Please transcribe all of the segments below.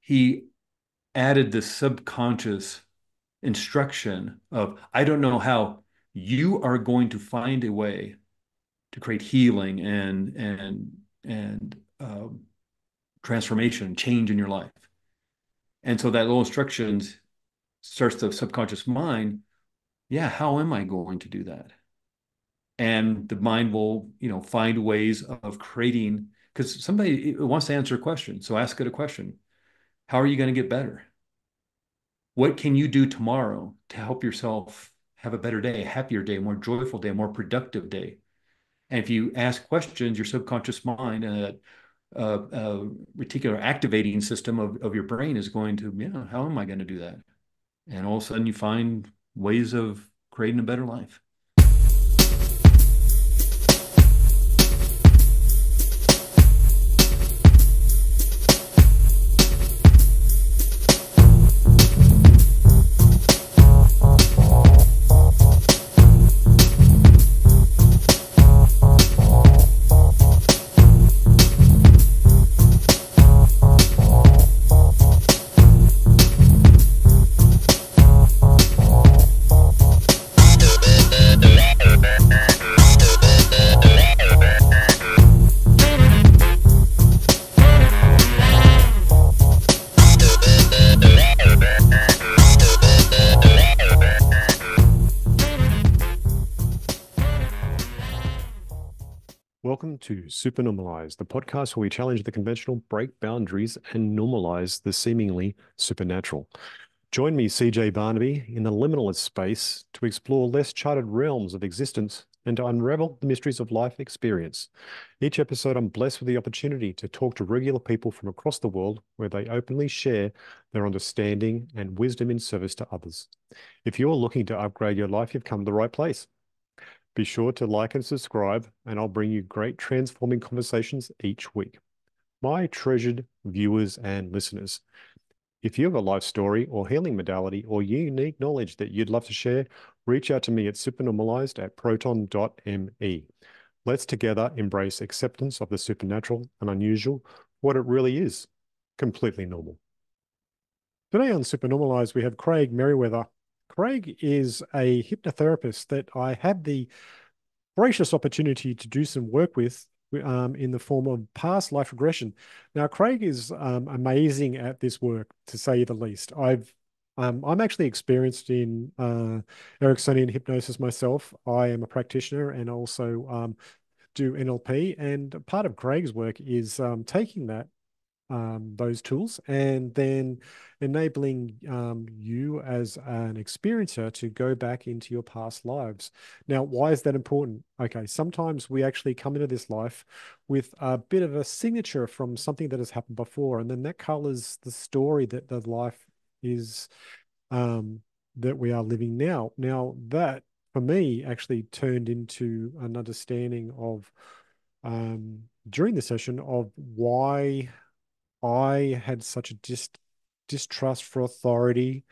he added this subconscious instruction of, I don't know how you are going to find a way to create healing and transformation, change in your life. And so that little instructions starts the subconscious mind. Yeah, how am I going to do that? And the mind will, find ways of creating, because somebody wants to answer a question. So ask it a question. How are you going to get better? What can you do tomorrow to help yourself have a better day, a happier day, a more joyful day, a more productive day? And if you ask questions, your subconscious mind and a reticular activating system of your brain is going to, yeah, how am I going to do that? And all of a sudden you find ways of creating a better life. Welcome to Super Normalized, the podcast where we challenge the conventional, break boundaries, and normalize the seemingly supernatural. Join me, CJ Barnaby, in the liminalist space to explore less charted realms of existence and to unravel the mysteries of life experience. Each episode, I'm blessed with the opportunity to talk to regular people from across the world where they openly share their understanding and wisdom in service to others. If you're looking to upgrade your life, you've come to the right place. Be sure to like and subscribe, and I'll bring you great transforming conversations each week. My treasured viewers and listeners, if you have a life story or healing modality or unique knowledge that you'd love to share, reach out to me at supernormalized@proton.me. Let's together embrace acceptance of the supernatural and unusual, what it really is, completely normal. Today on Supernormalized, we have Craig Merriweather. Craig is a hypnotherapist that I had the gracious opportunity to do some work with in the form of past life regression. Now, Craig is amazing at this work, to say the least. I'm actually experienced in Ericksonian hypnosis myself. I am a practitioner and also do NLP. And part of Craig's work is taking those tools and then enabling you as an experiencer to go back into your past lives. Now, why is that important? Okay, sometimes we actually come into this life with a bit of a signature from something that has happened before, and then that colors the story that the life is that we are living now. Now, that for me actually turned into an understanding of during the session of why I had such a distrust for authority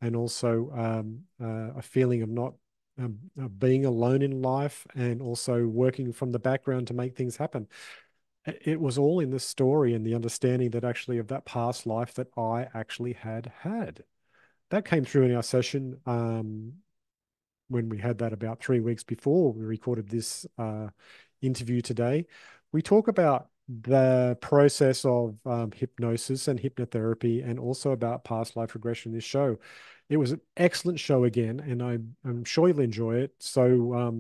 and also a feeling of not being alone in life and also working from the background to make things happen. It was all in the story and the understanding that actually of that past life that I actually had. That came through in our session when we had that about 3 weeks before we recorded this interview today. We talk about the process of hypnosis and hypnotherapy and also about past life regression in this show. It was an excellent show again, and I'm sure you'll enjoy it. So,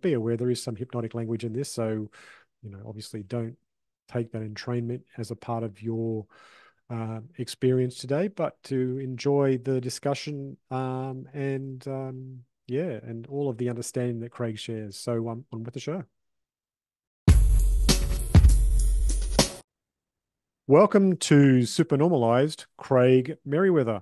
be aware there is some hypnotic language in this. So, obviously don't take that entrainment as a part of your experience today, but to enjoy the discussion and all of the understanding that Craig shares. So, on with the show. Welcome to Supernormalized, Craig Merriweather.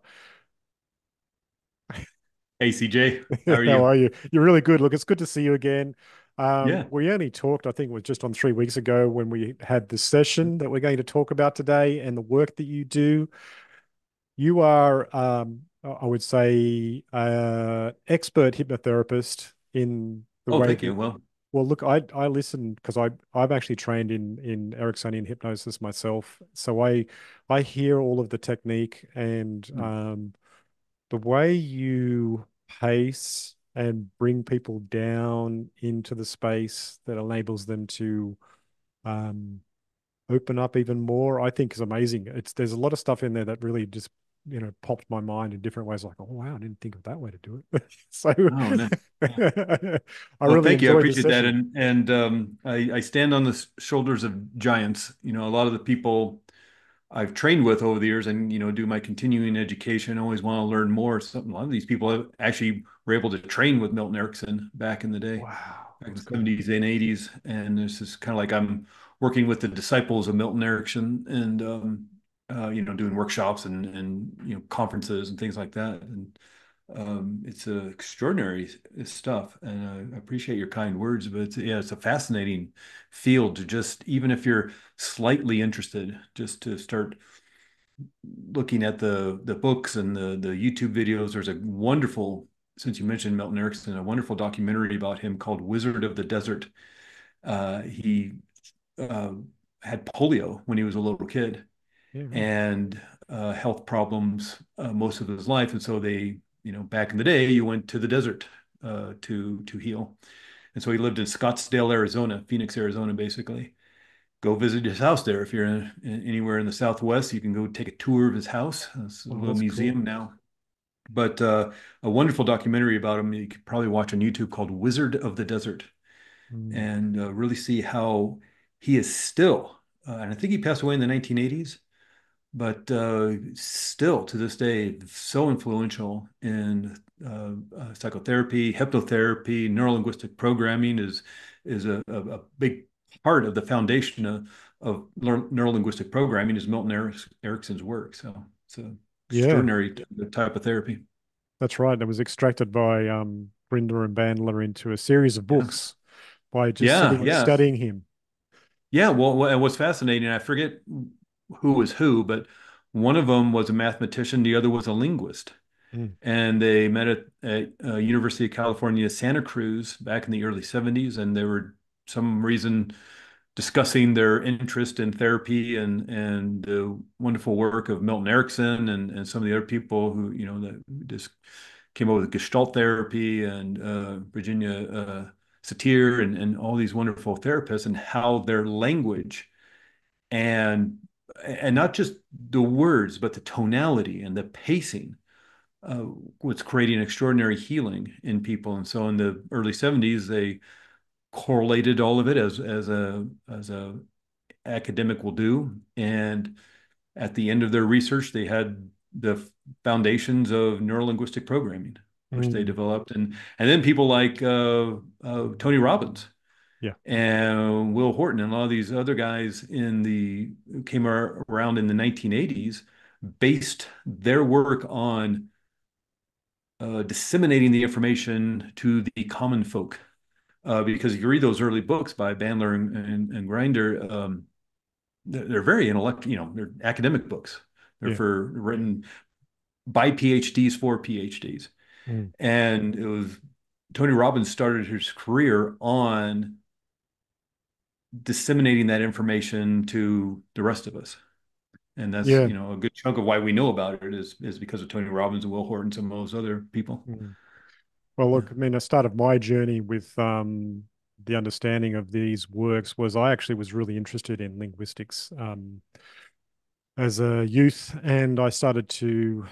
Hey, CJ, how are How you? are you? You're really good. Look, it's good to see you again. Yeah. We only talked, I think it was just on 3 weeks ago when we had the session that we're going to talk about today and the work that you do. You are, I would say, expert hypnotherapist in the Oh, way thank you. that Well, Well, look, I listen because I've actually trained in Ericksonian hypnosis myself, so I hear all of the technique and the way you pace and bring people down into the space that enables them to um, open up even more, I think is amazing. There's a lot of stuff in there that really just popped my mind in different ways. Like, oh wow, I didn't think of that way to do it. So Oh, no. I Well, really thank you. I enjoyed the appreciate that. session. And I stand on the shoulders of giants. You know, a lot of the people I've trained with over the years and, do my continuing education, I always want to learn more. A lot of these people actually were able to train with Milton Erickson back in the day, Wow, back in the awesome. 70s and 80s. And this is kind of like I'm working with the disciples of Milton Erickson and, doing workshops and conferences and things like that. And it's extraordinary stuff, and I appreciate your kind words. But yeah, it's a fascinating field to just, even if you're slightly interested, just to start looking at the books and the YouTube videos. There's a wonderful, since you mentioned Milton Erickson, a wonderful documentary about him called Wizard of the Desert. He uh, had polio when he was a little kid Yeah, right. and health problems most of his life. And so back in the day, you went to the desert to heal. And so he lived in Scottsdale, Arizona, Phoenix, Arizona, basically. Go visit his house there. If you're anywhere in the Southwest, you can go take a tour of his house. It's a Oh, little that's cool. museum now. But a wonderful documentary about him you could probably watch on YouTube called Wizard of the Desert Mm. and really see how he is still, and I think he passed away in the 1980s, but still to this day, so influential in psychotherapy, hypnotherapy, neurolinguistic programming is a big part of the foundation of neurolinguistic programming is Milton Erickson's work. So it's an Yeah, extraordinary type of therapy. that's right. It was extracted by Brindler and Bandler into a series of Yeah, books by just yeah, sitting and yeah, studying him. yeah. Well, and what's fascinating, I forget who was who, but one of them was a mathematician, the other was a linguist. Mm. And they met at University of California, Santa Cruz back in the early 70s, and they were some reason discussing their interest in therapy and the wonderful work of Milton Erickson and some of the other people who, that just came up with Gestalt therapy and Virginia Satir and all these wonderful therapists and how their language and and not just the words, but the tonality and the pacing uh, was creating extraordinary healing in people. And so in the early 70s, they correlated all of it as a academic will do. And at the end of their research, they had the foundations of neurolinguistic programming, which they Mm. developed. And then people like Tony Robbins Yeah. and Will Horton and a lot of these other guys came around in the 1980s, based their work on disseminating the information to the common folk. Because if you read those early books by Bandler and Grinder, they're very intellect, they're academic books. They're Yeah. for written by PhDs for PhDs. Mm. And it was Tony Robbins started his career on disseminating that information to the rest of us. And that's, Yeah. a good chunk of why we know about it is because of Tony Robbins and Will Horton and some of those other people. Mm. Well, Yeah. look, I mean, I started my journey with the understanding of these works was I actually was really interested in linguistics as a youth, and I started to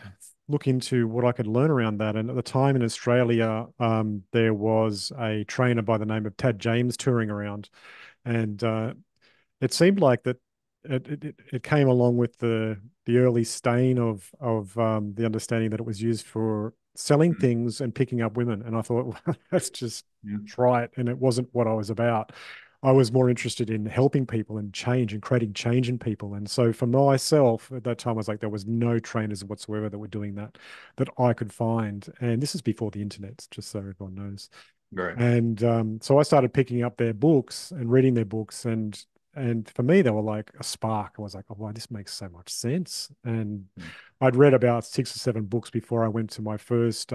look into what I could learn around that. And at the time in Australia, there was a trainer by the name of Tad James touring around, and it seemed like that it came along with the early stain of the understanding that it was used for selling things and picking up women. And I thought, well, that's just Yeah. trite, and it wasn't what I was about. I was more interested in helping people and change and creating change in people. And so for myself at that time, I was like, there was no trainers whatsoever that were doing that I could find. And this is before the internet, just so everyone knows. Right. And so I started picking up their books and reading their books. And And for me, they were like a spark. I was like, oh, wow, this makes so much sense. And I'd read about 6 or 7 books before I went to my first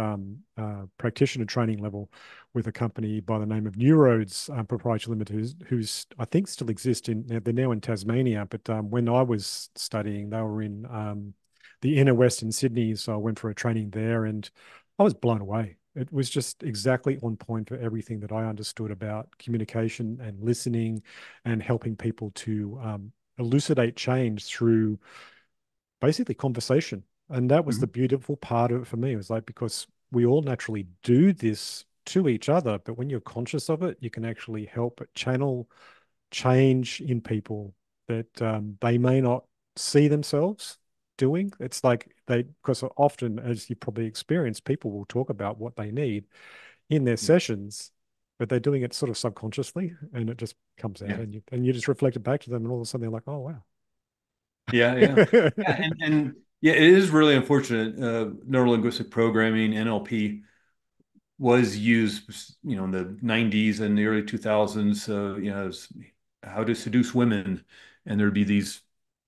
practitioner training level with a company by the name of Neuroads Proprietary Limited, who's I think still exist they're now in Tasmania. But when I was studying, they were in the inner west in Sydney. So I went for a training there and I was blown away. It was just exactly on point for everything that I understood about communication and listening and helping people to elucidate change through basically conversation. And that was the Mhm. beautiful part of it for me. It was like, because we all naturally do this to each other, but when you're conscious of it, you can actually help channel change in people that they may not see themselves doing. It's like because often, as you probably experience, people will talk about what they need in their Yeah. sessions, but they're doing it sort of subconsciously, and it just comes out, Yeah. and you just reflect it back to them, and all of a sudden they're like, "Oh wow." Yeah. Yeah. Yeah. And yeah, it is really unfortunate. Neurolinguistic programming, NLP, was used, in the 90s and the early 2000s, as how to seduce women. And there'd be these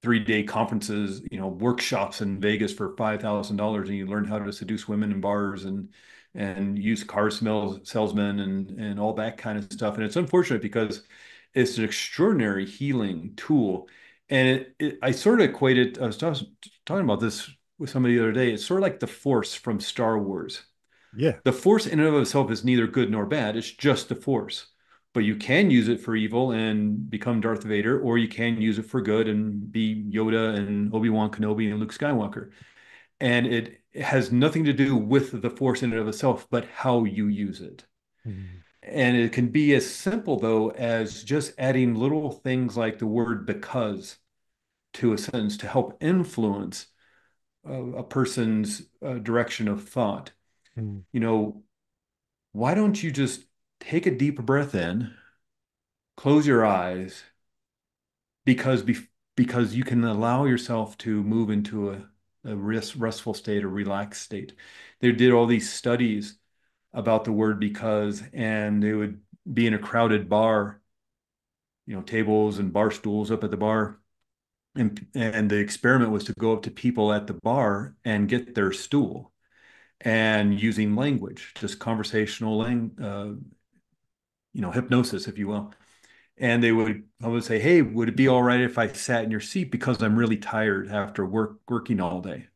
3-day conferences, workshops in Vegas for $5,000, and you learn how to seduce women in bars and use car salesmen and all that kind of stuff. And it's unfortunate because it's an extraordinary healing tool. And I sort of equate it, I was talking about this with somebody the other day. It's sort of like the Force from Star Wars. Yeah. The Force in and of itself is neither good nor bad. It's just the Force. But you can use it for evil and become Darth Vader, or you can use it for good and be Yoda and Obi-Wan Kenobi and Luke Skywalker. And it has nothing to do with the Force in and of itself, but how you use it. Mm, And it can be as simple, though, as just adding little things like the word because to a sentence to help influence a person's direction of thought. mm, You know, why don't you just take a deep breath in, close your eyes, because because you can allow yourself to move into a restful state, a relaxed state. They did all these studies about the word because, and they would be in a crowded bar, tables and bar stools up at the bar. And the experiment was to go up to people at the bar and get their stool and using language, just conversational hypnosis, if you will. And I would say, hey, would it be all right if I sat in your seat because I'm really tired after working all day?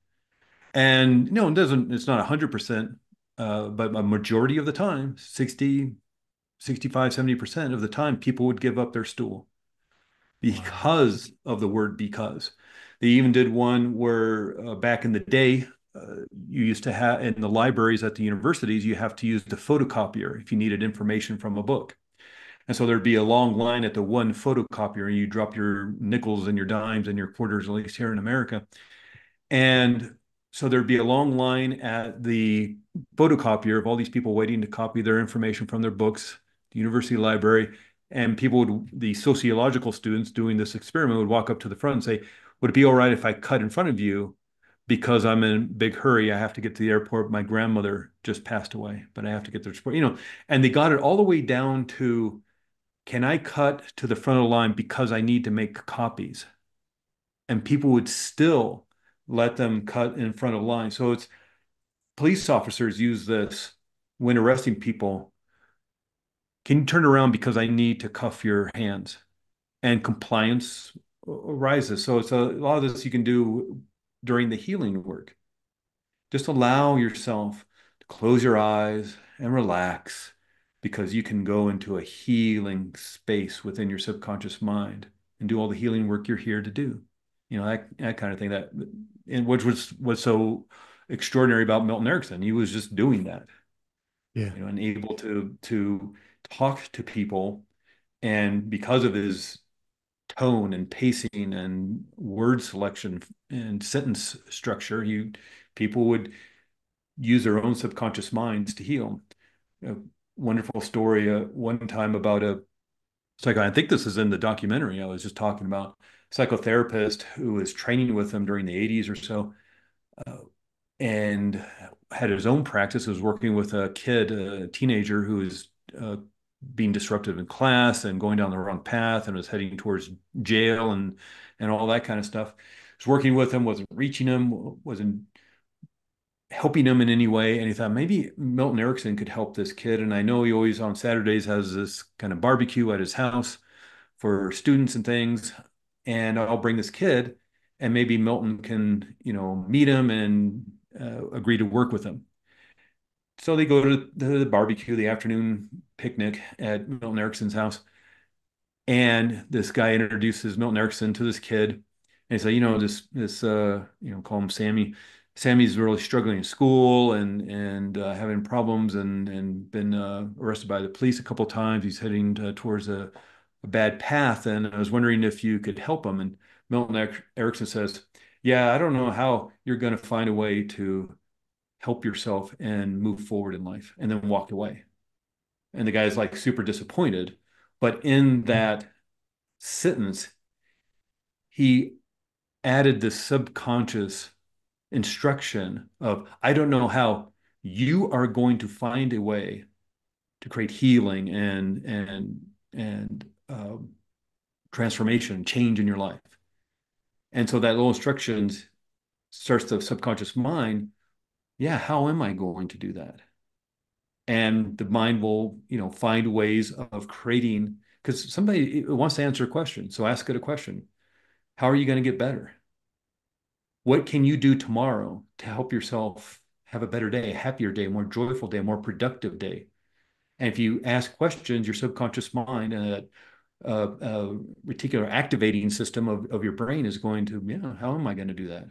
And it's not 100%, but a majority of the time, 60, 65, 70% of the time, people would give up their stool wow. because of the word because. They even did one where back in the day, you used to have in the libraries at the universities, you have to use the photocopier if you needed information from a book. And so there'd be a long line at the one photocopier, and you drop your nickels and your dimes and your quarters, at least here in America. And so there'd be a long line at the photocopier of all these people waiting to copy their information from their books, the university library. And the sociological students doing this experiment would walk up to the front and say, would it be all right if I cut in front of you? Because I'm in a big hurry. I have to get to the airport. My grandmother just passed away, but I have to get there. And they got it all the way down to, can I cut to the front of the line because I need to make copies? And people would still let them cut in front of the line. So it's police officers use this when arresting people. Can you turn around because I need to cuff your hands? And compliance arises. So it's a lot of this you can do during the healing work. Just allow yourself to close your eyes and relax because you can go into a healing space within your subconscious mind and do all the healing work you're here to do. That kind of thing and which was so extraordinary about Milton Erickson. He was just doing that, Yeah. and able to talk to people. And because of his tone and pacing and word selection and sentence structure, people would use their own subconscious minds to heal. A wonderful story one time about a I think this is in the documentary I was just talking about, psychotherapist who was training with him during the 80s or so, uh, and had his own practice, was working with a kid, a teenager who was being disruptive in class and going down the wrong path and was heading towards jail and all that kind of stuff. I was working with him, wasn't reaching him, wasn't helping him in any way. And he thought maybe Milton Erickson could help this kid. And I know he always on Saturdays has this kind of barbecue at his house for students and things. And I'll bring this kid, and maybe Milton can, meet him and agree to work with him. So they go to the barbecue, the afternoon picnic at Milton Erickson's house. And this guy introduces Milton Erickson to this kid. And he said, call him Sammy. Sammy's really struggling in school and having problems and been arrested by the police a couple of times. He's heading towards a bad path. And I was wondering if you could help him. And Milton Erickson says, yeah, I don't know how you're going to find a way to help yourself and move forward in life, and then walked away. And the guy's like super disappointed. But in that sentence, he added this subconscious instruction of, I don't know how you are going to find a way to create healing and transformation, change in your life. And so that little instructions starts the subconscious mind. Yeah, how am I going to do that? And the mind will, find ways of creating, because somebody wants to answer a question. So ask it a question. How are you going to get better? What can you do tomorrow to help yourself have a better day, a happier day, a more joyful day, a more productive day? And if you ask questions, your subconscious mind and a reticular activating system of your brain is going to, yeah, how am I going to do that?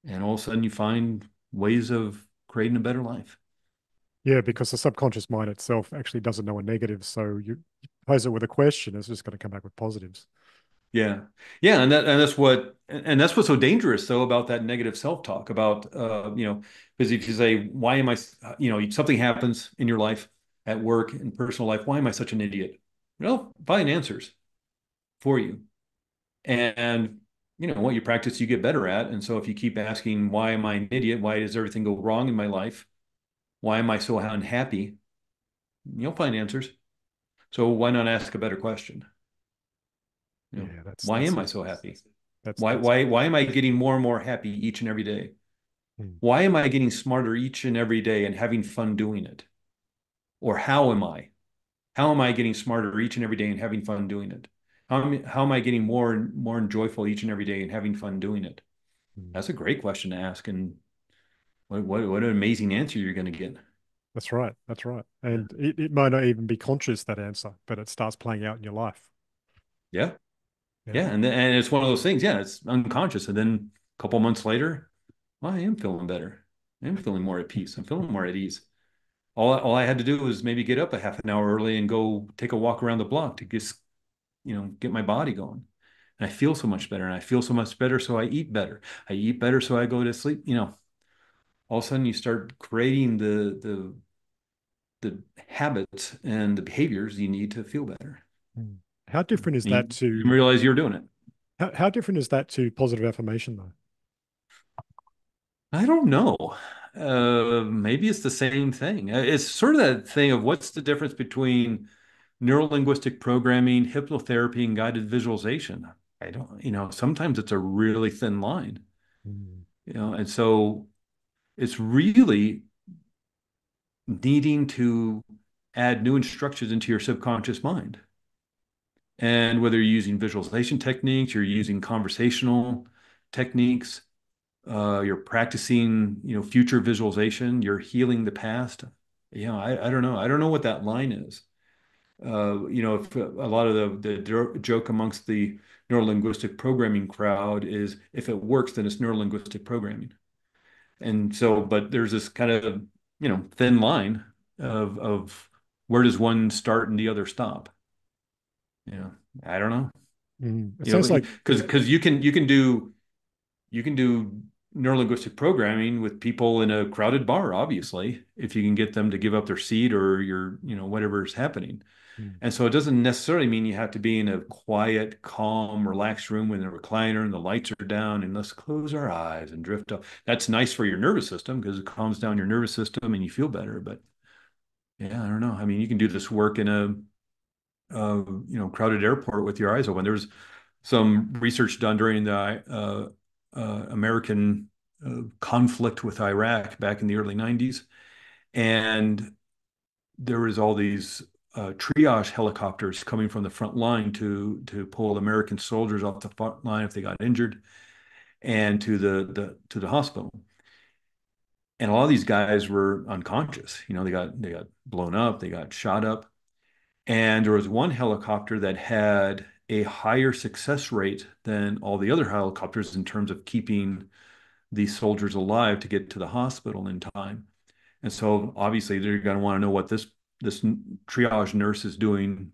And all of a sudden you find ways of creating a better life. Yeah, because the subconscious mind itself actually doesn't know a negative. So you pose it with a question, it's just going to come back with positives. Yeah. Yeah. And that's what's so dangerous though about that negative self-talk about, because if you say, why am I, something happens in your life at work and personal life, why am I such an idiot? Well, find answers for you. And what you practice, you get better at. And so if you keep asking, why am I an idiot? Why does everything go wrong in my life? Why am I so unhappy? You'll find answers. So why not ask a better question? Yeah, Why that's am I it. so happy? That's Why, that's why, why am I getting more and more happy each and every day? mm, Why am I getting smarter each and every day and having fun doing it? Or how am I? How am I getting smarter each and every day and having fun doing it? How am I getting more and joyful each and every day and having fun doing it? mm. That's a great question to ask. And what an amazing answer you're going to get. That's right. That's right. Yeah. And it might not even be conscious, that answer, but it starts playing out in your life. Yeah. Yeah. Yeah. And it's one of those things. Yeah. It's unconscious. And then a couple months later, well, I am feeling better. I am feeling more at peace. I'm feeling more at ease. All I had to do was maybe get up a half an hour early and go take a walk around the block to just, get my body going. And I feel so much better. And I feel so much better. So I eat better. I eat better. So I go to sleep. All of a sudden you start creating the habits and the behaviors you need to feel better. Mm. How different is And you that didn't to realize you're doing it. how different is that to positive affirmation though? I don't know. Maybe it's the same thing. It's sort of that thing of what's the difference between neuro-linguistic programming, hypnotherapy, and guided visualization. I don't, sometimes it's a really thin line, Mm. and so it's really needing to add new instructions into your subconscious mind. And whether you're using visualization techniques, you're using conversational techniques, you're practicing, future visualization, you're healing the past. I don't know. I don't know what that line is. If a lot of the joke amongst the neurolinguistic programming crowd is if it works, then it's neurolinguistic programming. And so, but there's this kind of, thin line of where does one start and the other stop? I don't know. Mm. It sounds like Because you can do neurolinguistic programming with people in a crowded bar, obviously, if you can get them to give up their seat or whatever is happening. mm, And so it doesn't necessarily mean you have to be in a quiet, calm, relaxed room with a recliner and the lights are down and let's close our eyes and drift off. That's nice for your nervous system because it calms down your nervous system and you feel better. But yeah, I don't know. I mean, you can do this work in a crowded airport with your eyes open. There was some research done during the American conflict with Iraq back in the early 90s. And there was all these triage helicopters coming from the front line to pull American soldiers off the front line if they got injured and to the hospital. And a lot of these guys were unconscious. They got blown up, they got shot up. And there was one helicopter that had a higher success rate than all the other helicopters in terms of keeping these soldiers alive to get to the hospital in time. And so obviously they're going to want to know what this triage nurse is doing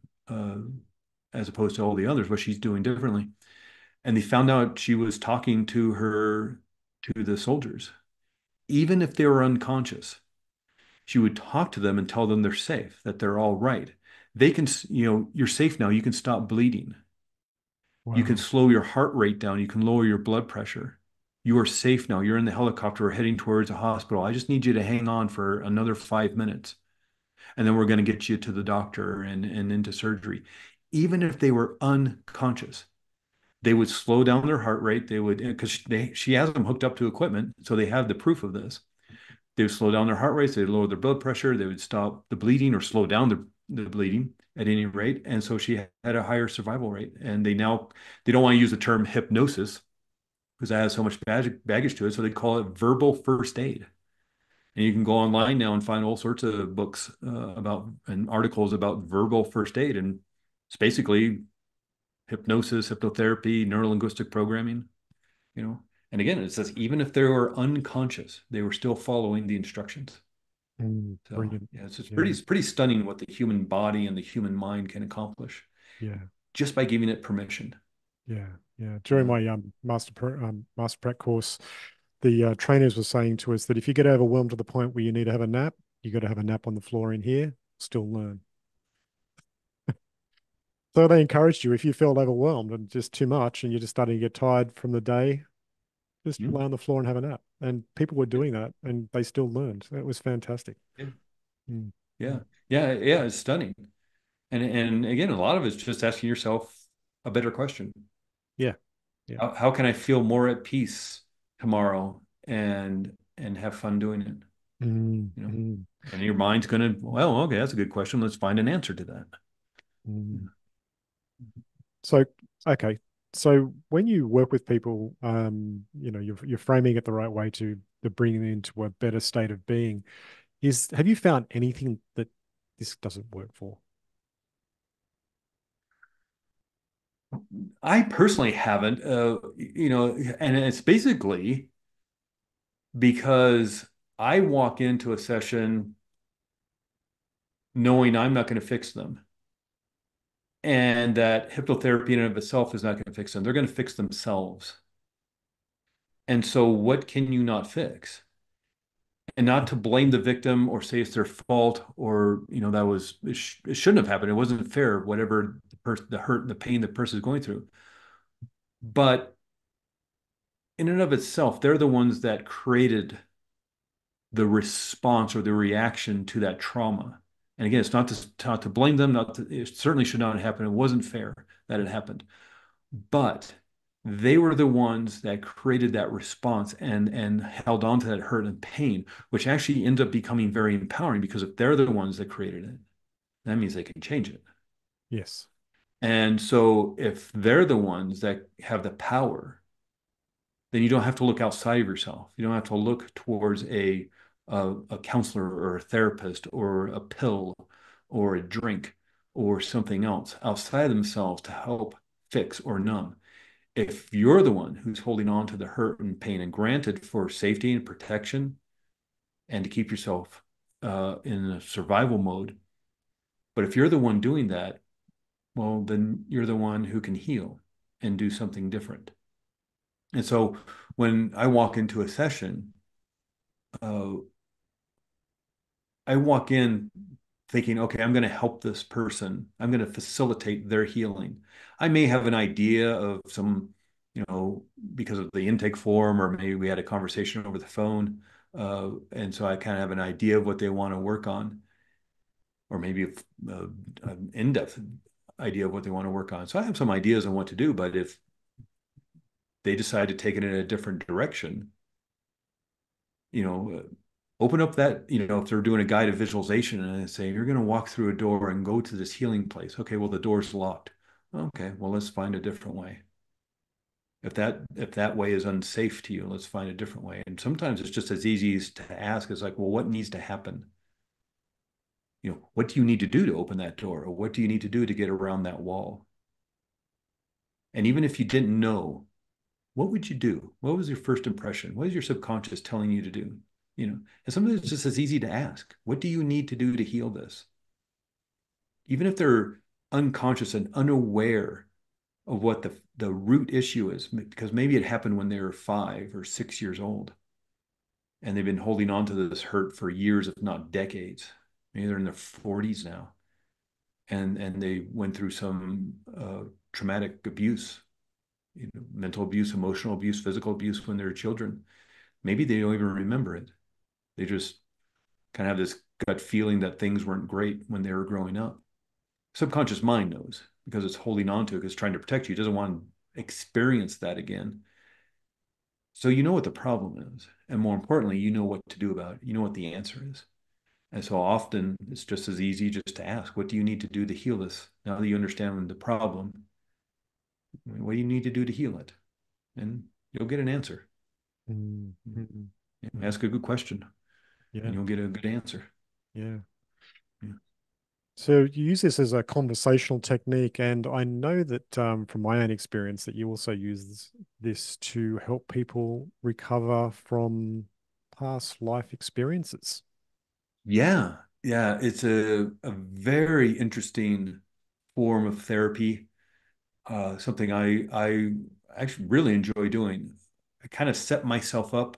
as opposed to all the others, what she's doing differently. And they found out she was talking to the soldiers, even if they were unconscious. She would talk to them and tell them they're safe, that they're all right. They can, you're safe now. You can stop bleeding. You can Wow. slow your heart rate down. You can lower your blood pressure. You are safe now. You're in the helicopter heading towards a hospital. I just need you to hang on for another 5 minutes. And then we're going to get you to the doctor and into surgery. Even if they were unconscious, they would slow down their heart rate. They would, because she has them hooked up to equipment. So they have the proof of this. They would slow down their heart rates, they'd lower their blood pressure, they would stop the bleeding or slow down the bleeding at any rate. And so she had a higher survival rate. And they don't want to use the term hypnosis because that has so much baggage to it. So they call it verbal first aid. And you can go online now and find all sorts of books about and articles about verbal first aid. And it's basically hypnosis, hypnotherapy, neurolinguistic programming, you know. And again, it says even if they were unconscious, they were still following the instructions. So Brilliant. yeah, Yeah. it's pretty stunning what the human body and the human mind can accomplish Yeah. just by giving it permission. Yeah. Yeah. You During know? my master prac course, the trainers were saying to us that if you get overwhelmed to the point where you need to have a nap, you got to have a nap on the floor in here, still learn. So they encouraged you if you felt overwhelmed and just too much and you're just starting to get tired from the day, just Mm. lay on the floor and have a nap. And people were doing that and they still learned. That was fantastic. Yeah, Mm, yeah, mm. yeah. It's stunning. And again, a lot of it's just asking yourself a better question. Yeah. Yeah. How can I feel more at peace tomorrow and have fun doing it? Mm, You know, mm, and your mind's gonna, well, okay, that's a good question. Let's find an answer to that. mm. So, okay. So when you work with people, you're framing it the right way to bring them into a better state of being. Have you found anything that this doesn't work for? I personally haven't, and it's basically because I walk into a session knowing I'm not going to fix them and that hypnotherapy in and of itself is not going to fix them. They're going to fix themselves. And so what can you not fix? And not to blame the victim or say it's their fault or, it shouldn't have happened. It wasn't fair, whatever the hurt, the pain the person is going through. But in and of itself, they're the ones that created the response or the reaction to that trauma. And again, it's not to blame them. It certainly should not have happened. It wasn't fair that it happened. But they were the ones that created that response and held on to that hurt and pain, which actually ends up becoming very empowering because if they're the ones that created it, that means they can change it. Yes. And so if they're the ones that have the power, then you don't have to look outside of yourself. You don't have to look towards a counselor or a therapist or a pill or a drink or something else outside of themselves to help fix or numb. If you're the one who's holding on to the hurt and pain, and granted for safety and protection and to keep yourself in a survival mode, but if you're the one doing that, well, then you're the one who can heal and do something different. And so when I walk into a session, uh, I walk in thinking, okay, I'm going to help this person. I'm going to facilitate their healing. I may have an idea of some, because of the intake form, or maybe we had a conversation over the phone. And so I kind of have an idea of what they want to work on, or maybe an in-depth idea of what they want to work on. So I have some ideas on what to do, but if they decide to take it in a different direction, open up that, if they're doing a guided visualization and they say, you're going to walk through a door and go to this healing place. Okay, well, the door's locked. Okay, well, let's find a different way. If that way is unsafe to you, let's find a different way. And sometimes it's just as easy as to ask, is like, well, what needs to happen? What do you need to do to open that door? Or what do you need to do to get around that wall? And even if you didn't know, what would you do? What was your first impression? What is your subconscious telling you to do? And sometimes it's just as easy to ask, what do you need to do to heal this? Even if they're unconscious and unaware of what the root issue is, because maybe it happened when they were 5 or 6 years old, and they've been holding on to this hurt for years, if not decades. Maybe they're in their 40s now, and they went through some traumatic abuse, mental abuse, emotional abuse, physical abuse when they were children. Maybe they don't even remember it. They just kind of have this gut feeling that things weren't great when they were growing up. Subconscious mind knows because it's holding on to it, because it's trying to protect you. It doesn't want to experience that again. So you know what the problem is. And more importantly, you know what to do about it. You know what the answer is. And so often it's just as easy just to ask, what do you need to do to heal this? Now that you understand the problem, what do you need to do to heal it? And you'll get an answer. Mm, mm, mm. Ask a good question and Yeah, you'll get a good answer. yeah. Yeah. So you use this as a conversational technique, and I know that from my own experience that you also use this to help people recover from past life experiences. Yeah. Yeah. It's a very interesting form of therapy. Something I actually really enjoy doing. I kind of set myself up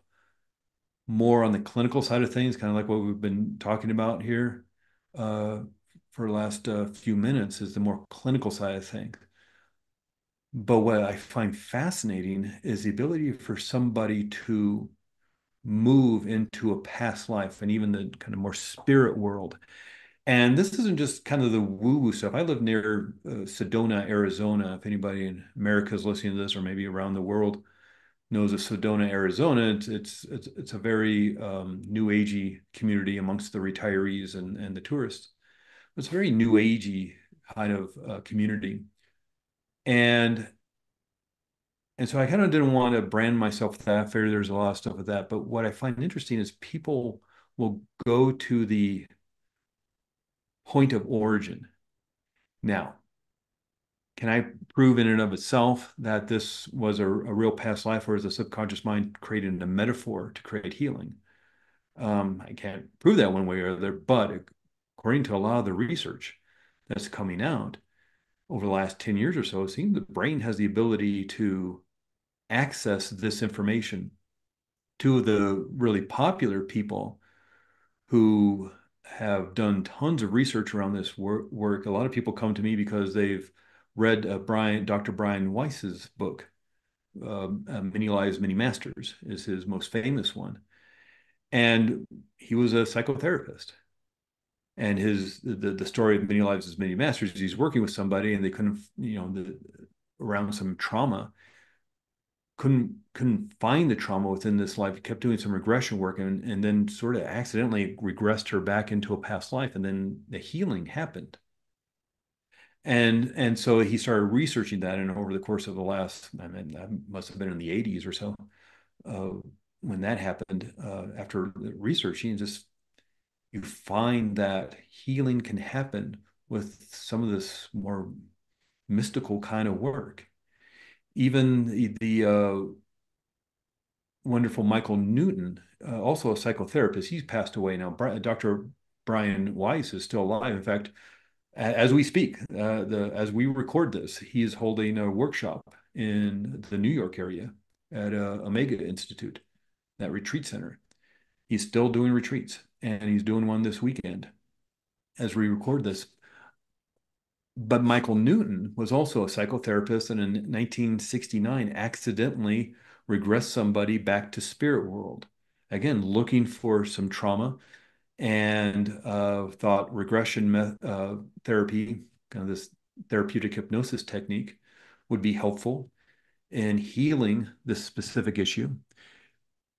more on the clinical side of things, kind of like what we've been talking about here uh, for the last few minutes, is the more clinical side of things. But what I find fascinating is the ability for somebody to move into a past life and even the kind of more spirit world. And this isn't just kind of the woo-woo stuff. I live near Sedona, Arizona. If anybody in America is listening to this, or maybe around the world, knows of Sedona, Arizona, it's a very new agey community amongst the retirees and the tourists. It's a very new agey kind of community, and and so I kind of didn't want to brand myself that. I figured there's a lot of stuff with that, but what I find interesting is people will go to the point of origin. Now, can I prove in and of itself that this was a real past life, or is the subconscious mind created a metaphor to create healing? I can't prove that one way or the other, but according to a lot of the research that's coming out over the last 10 years or so, it seems the brain has the ability to access this information. Two of the really popular people who have done tons of research around this work, a lot of people come to me because they've read Dr. Brian Weiss's book, Many Lives, Many Masters is his most famous one. And he was a psychotherapist. And the story of Many Lives is Many Masters, he's working with somebody and they couldn't, around some trauma, couldn't find the trauma within this life. He kept doing some regression work and then sort of accidentally regressed her back into a past life. And then the healing happened. And so he started researching that. And over the course of the last, I mean, that must have been in the 80s or so, uh, when that happened, after researching, just you find that healing can happen with some of this more mystical kind of work. Even the wonderful Michael Newton, also a psychotherapist, he's passed away now. Dr. Brian Weiss is still alive. In fact, as we speak, as we record this, he is holding a workshop in the New York area at Omega Institute, that retreat center. He's still doing retreats, and he's doing one this weekend as we record this. But Michael Newton was also a psychotherapist, and in 1969 accidentally regressed somebody back to spirit world. Again, looking for some trauma, and thought regression therapy, kind of this therapeutic hypnosis technique would be helpful in healing this specific issue,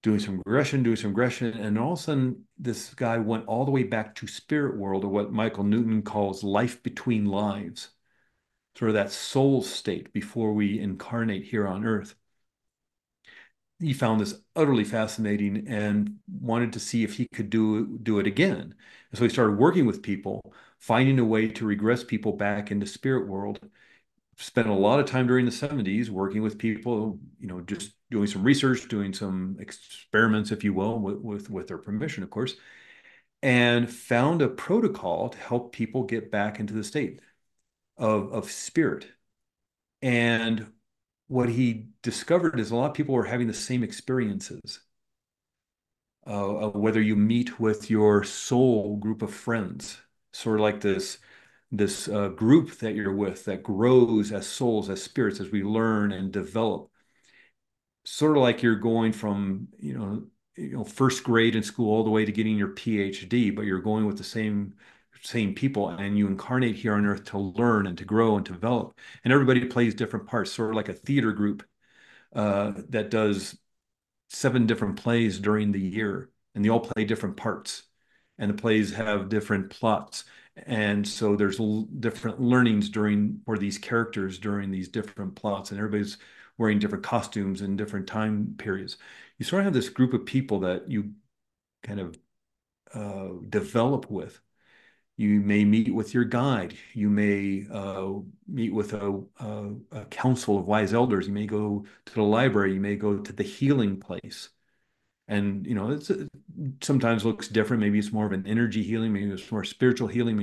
doing some regression, and all of a sudden this guy went all the way back to spirit world, or what Michael Newton calls life between lives, sort of that soul state before we incarnate here on Earth. He found this utterly fascinating and wanted to see if he could do it again. And so he started working with people, finding a way to regress people back into spirit world. Spent a lot of time during the 70s working with people, just doing some research, doing some experiments, if you will, with their permission, of course, and found a protocol to help people get back into the state of spirit. And what he discovered is a lot of people were having the same experiences. Whether you meet with your soul group of friends, sort of like this group that you're with that grows as souls, as spirits, as we learn and develop. Sort of like you're going from, first grade in school all the way to getting your PhD, but you're going with the same people, and you incarnate here on Earth to learn and to grow and to develop. And everybody plays different parts, sort of like a theater group that does 7 different plays during the year, and they all play different parts, and the plays have different plots. And so there's different learnings during for these characters during these different plots, and everybody's wearing different costumes in different time periods. You sort of have this group of people that you kind of develop with. You may meet with your guide. You may meet with a council of wise elders. You may go to the library. You may go to the healing place. And it sometimes looks different. Maybe it's more of an energy healing. Maybe it's more spiritual healing.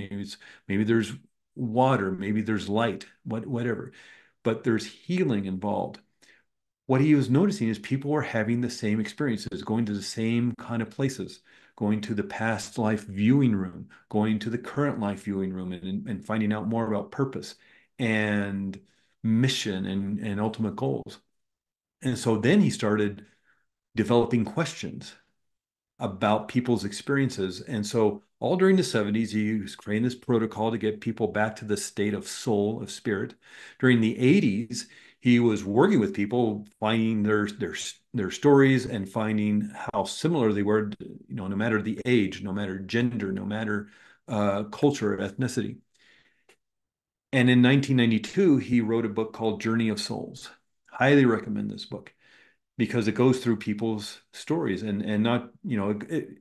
Maybe there's water. Maybe there's light. Whatever. But there's healing involved. What he was noticing is people were having the same experiences, going to the same kind of places, going to the past life viewing room, going to the current life viewing room, and finding out more about purpose and mission and ultimate goals. And so then he started developing questions about people's experiences. And so all during the 70s, he was creating this protocol to get people back to the state of soul, of spirit. During the 80s, he was working with people, finding their stories and finding how similar they were, no matter the age, no matter gender, no matter culture, ethnicity. And in 1992, he wrote a book called Journey of Souls. Highly recommend this book because it goes through people's stories and not, it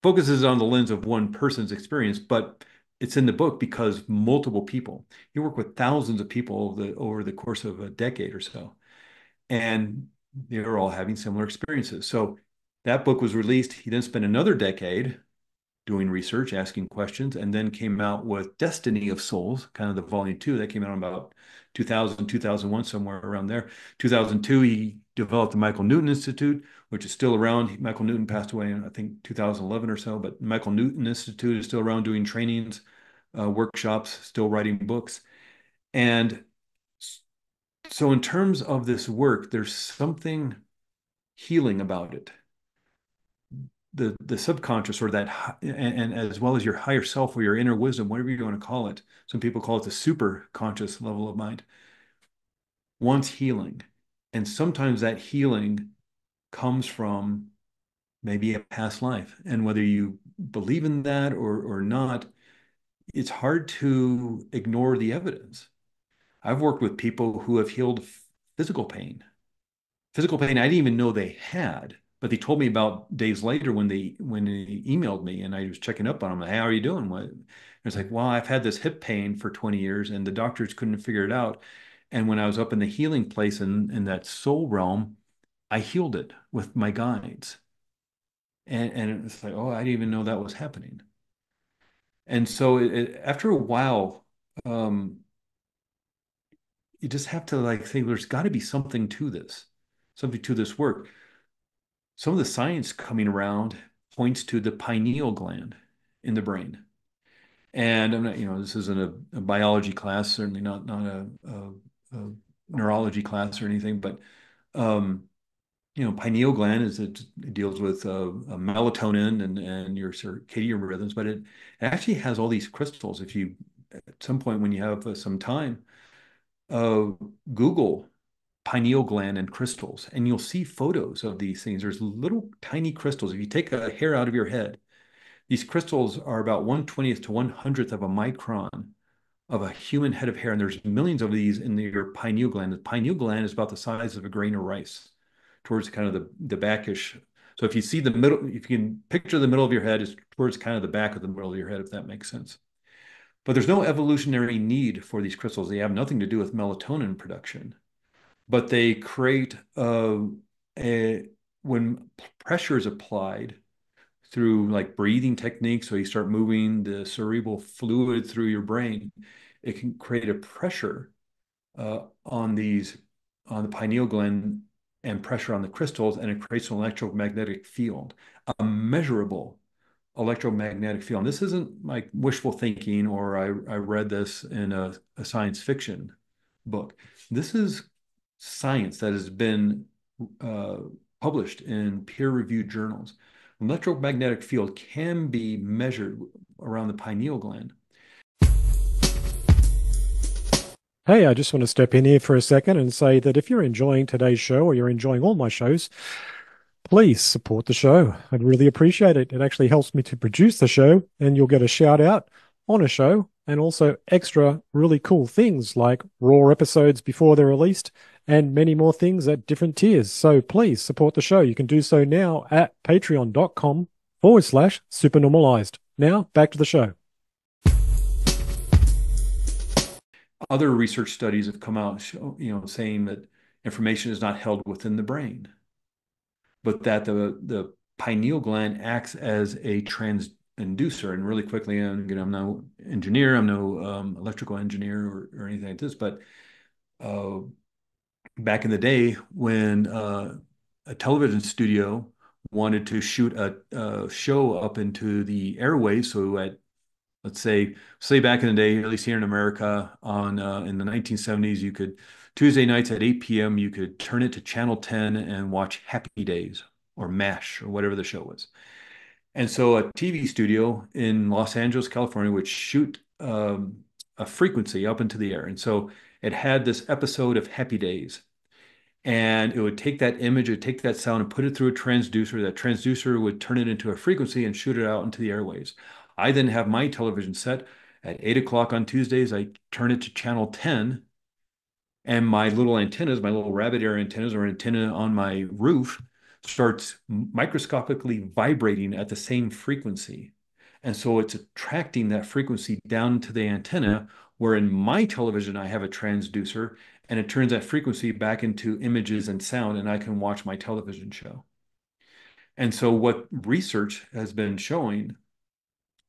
focuses on the lens of one person's experience, but it's in the book because multiple people. He worked with thousands of people over the course of a decade or so, and they were all having similar experiences. So that book was released. He then spent another decade doing research, asking questions, and then came out with Destiny of Souls, kind of the volume two that came out in about 2000, 2001, somewhere around there. 2002, he developed the Michael Newton Institute, which is still around. Michael Newton passed away in, I think, 2011 or so, but Michael Newton Institute is still around doing trainings, workshops, still writing books. And so in terms of this work, there's something healing about it. The subconscious, or that, and as well as your higher self or your inner wisdom, whatever you want to call it. Some people call it the super conscious level of mind, wants healing. And sometimes that healing comes from maybe a past life. And whether you believe in that or not, it's hard to ignore the evidence. I've worked with people who have healed physical pain I didn't even know they had, but they told me about days later when they emailed me, and I was checking up on them. Hey, how are you doing? What? It's like, well, I've had this hip pain for 20 years, and the doctors couldn't figure it out. And when I was up in the healing place in that soul realm, I healed it with my guides. And it's like, oh, I didn't even know that was happening. And so after a while, um, you just have to like think there's got to be something to this work. Some of the science coming around points to the pineal gland in the brain. And I'm not, this isn't a biology class, certainly not a neurology class or anything, but pineal gland it deals with melatonin and your circadian rhythms, but it actually has all these crystals. If you some point when you have some time, uh, Google pineal gland and crystals, and you'll see photos of these things. There's little tiny crystals. If you take a hair out of your head, these crystals are about 1/20th to 1/100th of a micron of a human head of hair, and there's millions of these in your pineal gland. The pineal gland is about the size of a grain of rice, towards kind of the backish. So if you see the middle, if you can picture the middle of your head is towards kind of the back of the middle of your head, if that makes sense. But there's no evolutionary need for these crystals. They have nothing to do with melatonin production, but they create a when pressure is applied through like breathing techniques, so you start moving the cerebral fluid through your brain, it can create a pressure on the pineal gland and pressure on the crystals, and it creates an electromagnetic field, a measurable electromagnetic field. And this isn't like wishful thinking, or I read this in a science fiction book. This is science that has been uh, published in peer-reviewed journals. An electromagnetic field can be measured around the pineal gland. Hey, I just want to step in here for a second and say that if you're enjoying today's show or you're enjoying all my shows, please support the show. I'd really appreciate it. It actually helps me to produce the show, and you'll get a shout out on a show and also extra really cool things like raw episodes before they're released and many more things at different tiers. So please support the show. You can do so now at patreon.com/supernormalized. Now back to the show. Other research studies have come out, saying that information is not held within the brain, but that the pineal gland acts as a transducer. And really quickly, and I'm no engineer, I'm no electrical engineer or anything like this, but uh, back in the day when a television studio wanted to shoot a show up into the airways, so at let's say back in the day, at least here in America, on in the 1970s, you could Tuesday nights at 8 p.m. you could turn it to Channel 10 and watch Happy Days or MASH or whatever the show was. And so a TV studio in Los Angeles, California, would shoot a frequency up into the air. And so it had this episode of Happy Days. And it would take that image, it would take that sound and put it through a transducer. That transducer would turn it into a frequency and shoot it out into the airwaves. I then have my television set at 8 o'clock on Tuesdays. I turn it to channel 10, and my little antennas, my little rabbit ear antennas or antenna on my roof starts microscopically vibrating at the same frequency. And so it's attracting that frequency down to the antenna, where in my television, I have a transducer and it turns that frequency back into images and sound, and I can watch my television show. And so what research has been showing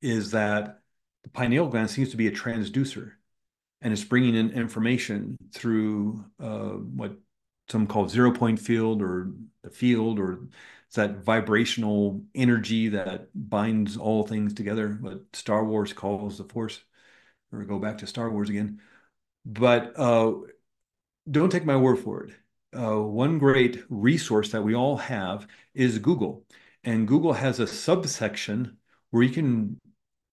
is that the pineal gland seems to be a transducer, and it's bringing in information through what some call zero point field, or the field, or it's that vibrational energy that binds all things together, what Star Wars calls the Force, or go back to Star Wars again. But don't take my word for it. One great resource that we all have is Google. And Google has a subsection where you can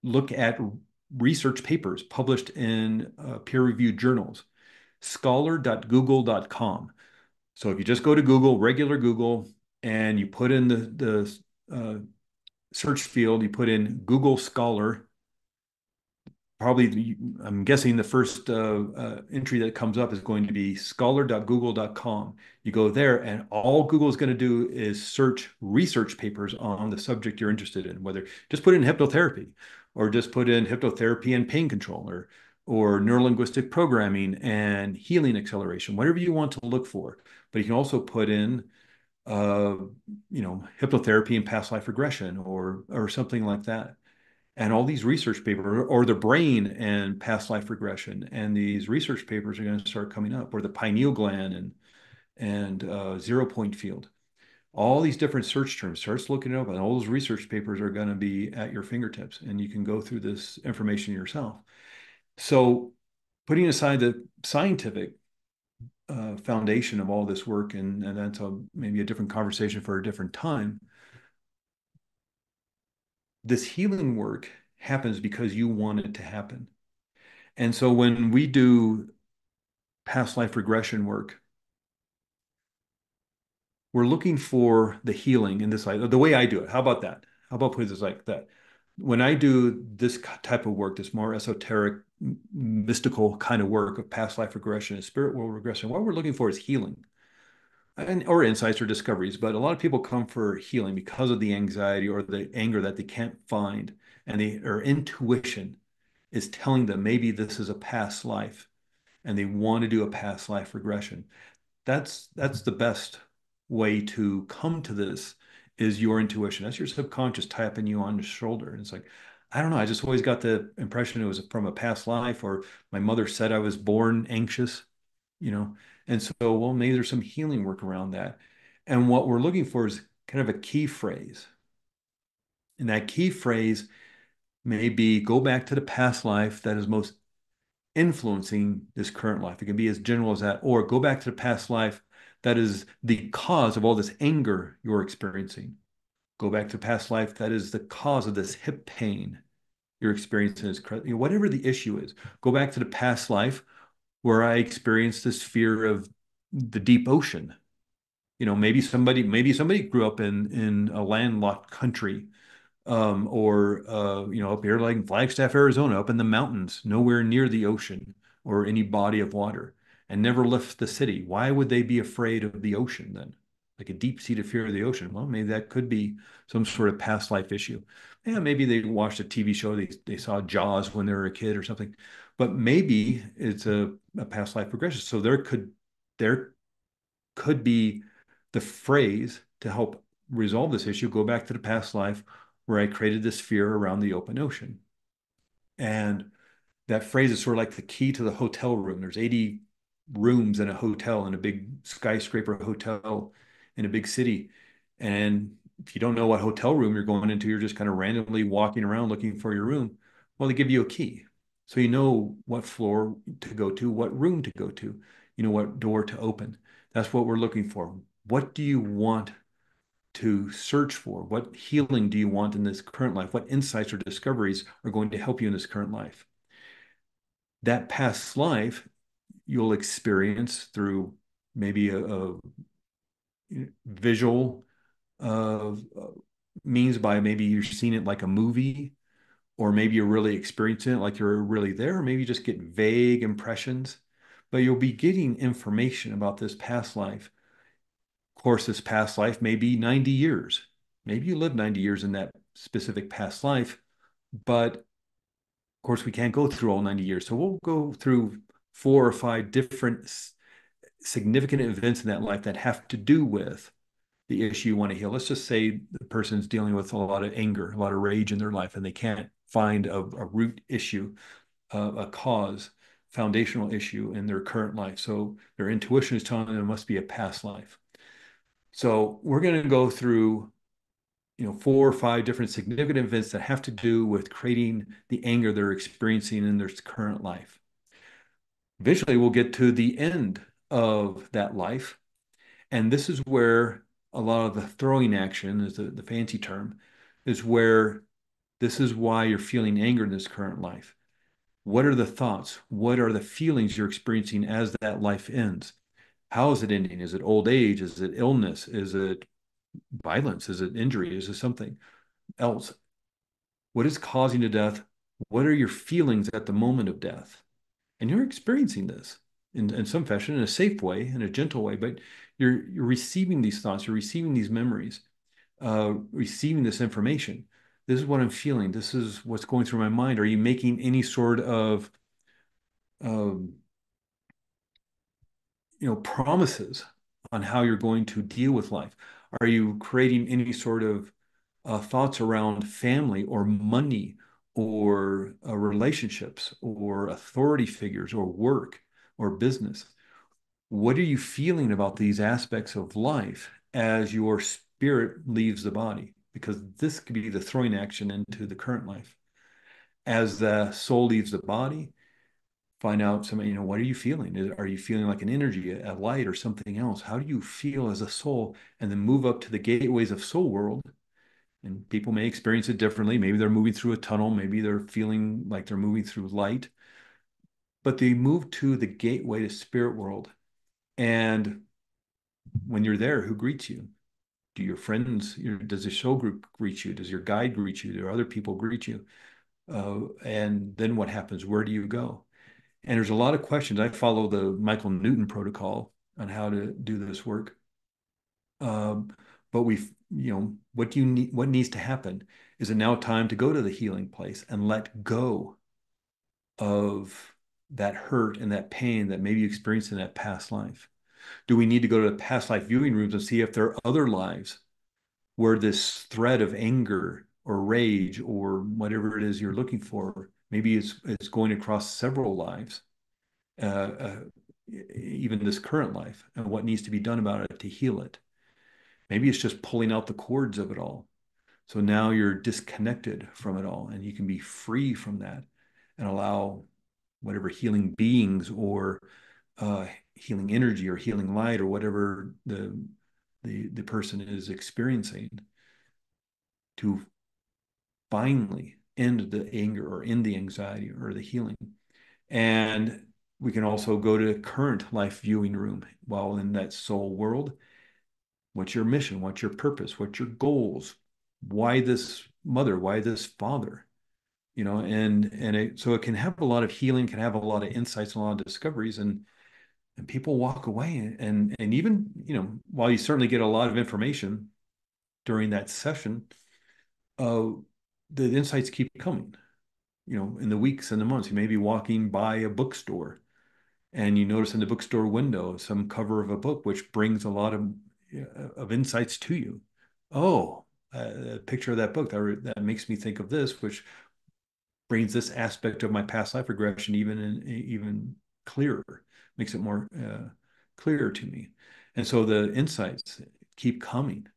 look at research papers published in peer-reviewed journals, scholar.google.com. So if you just go to Google, regular Google, and you put in the search field, you put in Google Scholar, probably, I'm guessing the first entry that comes up is going to be scholar.google.com. You go there, and all Google is going to do is search research papers on the subject you're interested in, whether just put in hypnotherapy, or just put in hypnotherapy and pain control, or neurolinguistic programming and healing acceleration, whatever you want to look for. But you can also put in hypnotherapy and past life regression, or something like that. And all these research papers, or the brain and past life regression, and these research papers are going to start coming up, or the pineal gland and zero point field. All these different search terms, starts looking it up, and all those research papers are going to be at your fingertips, and you can go through this information yourself. So, putting aside the scientific foundation of all this work, and that's maybe a different conversation for a different time. This healing work happens because you want it to happen. And so when we do past life regression work, we're looking for the healing in this life, the way I do it. How about that? How about put this like that? When I do this type of work, this more esoteric, mystical kind of work of past life regression and spirit world regression, what we're looking for is healing and or insights or discoveries. But a lot of people come for healing because of the anxiety or the anger that they can't find, and their intuition is telling them maybe this is a past life, and they want to do a past life regression. That's the best way to come to this is your intuition. That's your subconscious tapping you on the shoulder. And it's like, I don't know, I just always got the impression it was from a past life, or my mother said I was born anxious, you know. And so, well, maybe there's some healing work around that. And what we're looking for is kind of a key phrase. And that key phrase may be go back to the past life that is most influencing this current life. It can be as general as that, or go back to the past life that is the cause of all this anger you're experiencing. Go back to past life that is the cause of this hip pain you're experiencing, whatever the issue is. Go back to the past life where I experienced this fear of the deep ocean. Maybe somebody grew up in a landlocked country, or up here like in Flagstaff, Arizona, up in the mountains, nowhere near the ocean or any body of water, and never left the city. Why would they be afraid of the ocean then? Like a deep-seated fear of the ocean. Well, maybe that could be some sort of past life issue. Yeah, maybe they watched a TV show, they saw Jaws when they were a kid or something, but maybe it's a past life regression. So there could be the phrase to help resolve this issue, go back to the past life where I created this fear around the open ocean. And that phrase is sort of like the key to the hotel room. There's 80 rooms in a hotel, in a big skyscraper hotel in a big city. And if you don't know what hotel room you're going into, you're just kind of randomly walking around looking for your room. Well, they give you a key. So you know what floor to go to, what room to go to, what door to open. That's what we're looking for. What do you want to search for? What healing do you want in this current life? What insights or discoveries are going to help you in this current life? That past life you'll experience through maybe a visual means, by maybe you're seeing it like a movie, or maybe you're really experiencing it like you're really there, or maybe you just get vague impressions, but you'll be getting information about this past life. Of course, this past life may be 90 years. Maybe you lived 90 years in that specific past life, but of course, we can't go through all 90 years. So we'll go through 4 or 5 different significant events in that life that have to do with the issue you want to heal. Let's just say the person's dealing with a lot of anger, a lot of rage in their life, and they can't find a root issue, a cause, foundational issue in their current life. So their intuition is telling them it must be a past life. So we're going to go through 4 or 5 different significant events that have to do with creating the anger they're experiencing in their current life. Eventually, we'll get to the end of that life. And this is where a lot of the throwing action is the fancy term, is where this is why you're feeling anger in this current life. What are the thoughts? What are the feelings you're experiencing as that life ends? How is it ending? Is it old age? Is it illness? Is it violence? Is it injury? Is it something else? What is causing the death? What are your feelings at the moment of death? And you're experiencing this in some fashion, in a safe way, in a gentle way, but you're receiving these thoughts, you're receiving these memories, receiving this information. This is what I'm feeling. This is what's going through my mind. Are you making any sort of um, promises on how you're going to deal with life? Are you creating any sort of thoughts around family or money or relationships or authority figures or work or business? What are you feeling about these aspects of life as your spirit leaves the body? Because this could be the throwing action into the current life. As the soul leaves the body, find out what are you feeling? Are you feeling like an energy, a light, or something else? How do you feel as a soul? And then move up to the gateways of soul world. And people may experience it differently. Maybe they're moving through a tunnel. Maybe they're feeling like they're moving through light. but they move to the gateway to spirit world. And when you're there, who greets you? Do your friends, does the show group greet you? Does your guide greet you? Do other people greet you? And then what happens? Where do you go? And there's a lot of questions. I follow the Michael Newton protocol on how to do this work. Um, but what do you need? What needs to happen? Is it now time to go to the healing place and let go of that hurt and that pain that maybe you experienced in that past life? Do we need to go to the past life viewing rooms and see if there are other lives where this thread of anger or rage or whatever it is you're looking for, maybe it's going across several lives, uh, uh, even this current life, and what needs to be done about it to heal it. Maybe it's just pulling out the cords of it all. So now you're disconnected from it all, and you can be free from that and allow whatever healing beings or uh, healing energy or healing light or whatever the person is experiencing to finally end the anger or end the anxiety or the healing. And we can also go to current life viewing room while in that soul world. What's your mission? What's your purpose? What's your goals? Why this mother? Why this father? So it can have a lot of healing, can have a lot of insights and a lot of discoveries, and people walk away and even while you certainly get a lot of information during that session, uh, the insights keep coming. In the weeks and the months, you may be walking by a bookstore and you notice in the bookstore window some cover of a book which brings a lot of insights to you. Oh, a picture of that book that makes me think of this, which brings this aspect of my past life regression even clearer, makes it more clearer to me. And so the insights keep coming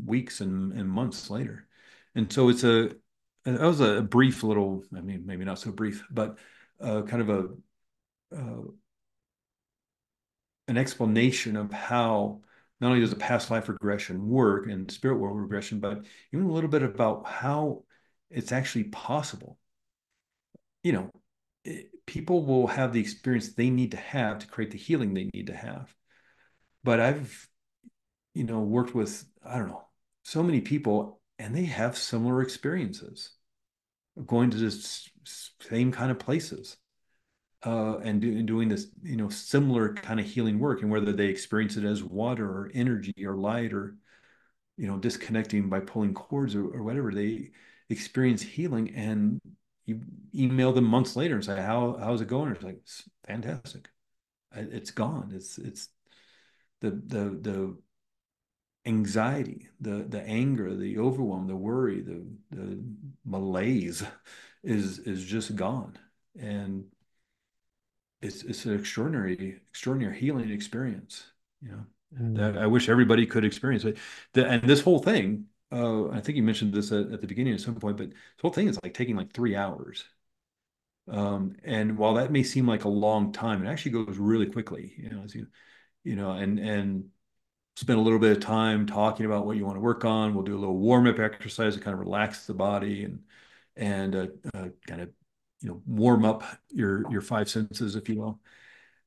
weeks and months later. And so that was a brief little, I mean, maybe not so brief, but kind of uh, an explanation of how not only does a past life regression work and spirit world regression, but even a little bit about how it's actually possible. You know, People will have the experience they need to have to create the healing they need to have. But I've, worked with, I don't know, so many people and they have similar experiences of going to this same kind of places and doing this, similar kind of healing work. And whether they experience it as water or energy or light or, disconnecting by pulling cords or whatever, they experience healing and you email them months later and say, how's it going? It's like, it's fantastic. It's gone. It's the anxiety, the anger, the overwhelm, the worry, the malaise is just gone. And it's an extraordinary healing experience, you know. Mm. That I wish everybody could experience it. And this whole thing, I think you mentioned this at the beginning at some point, but this whole thing is like taking like 3 hours. And while that may seem like a long time, it actually goes really quickly, as and spend a little bit of time talking about what you want to work on. We'll do a little warm-up exercise to kind of relax the body and kind of warm up your five senses, if you will,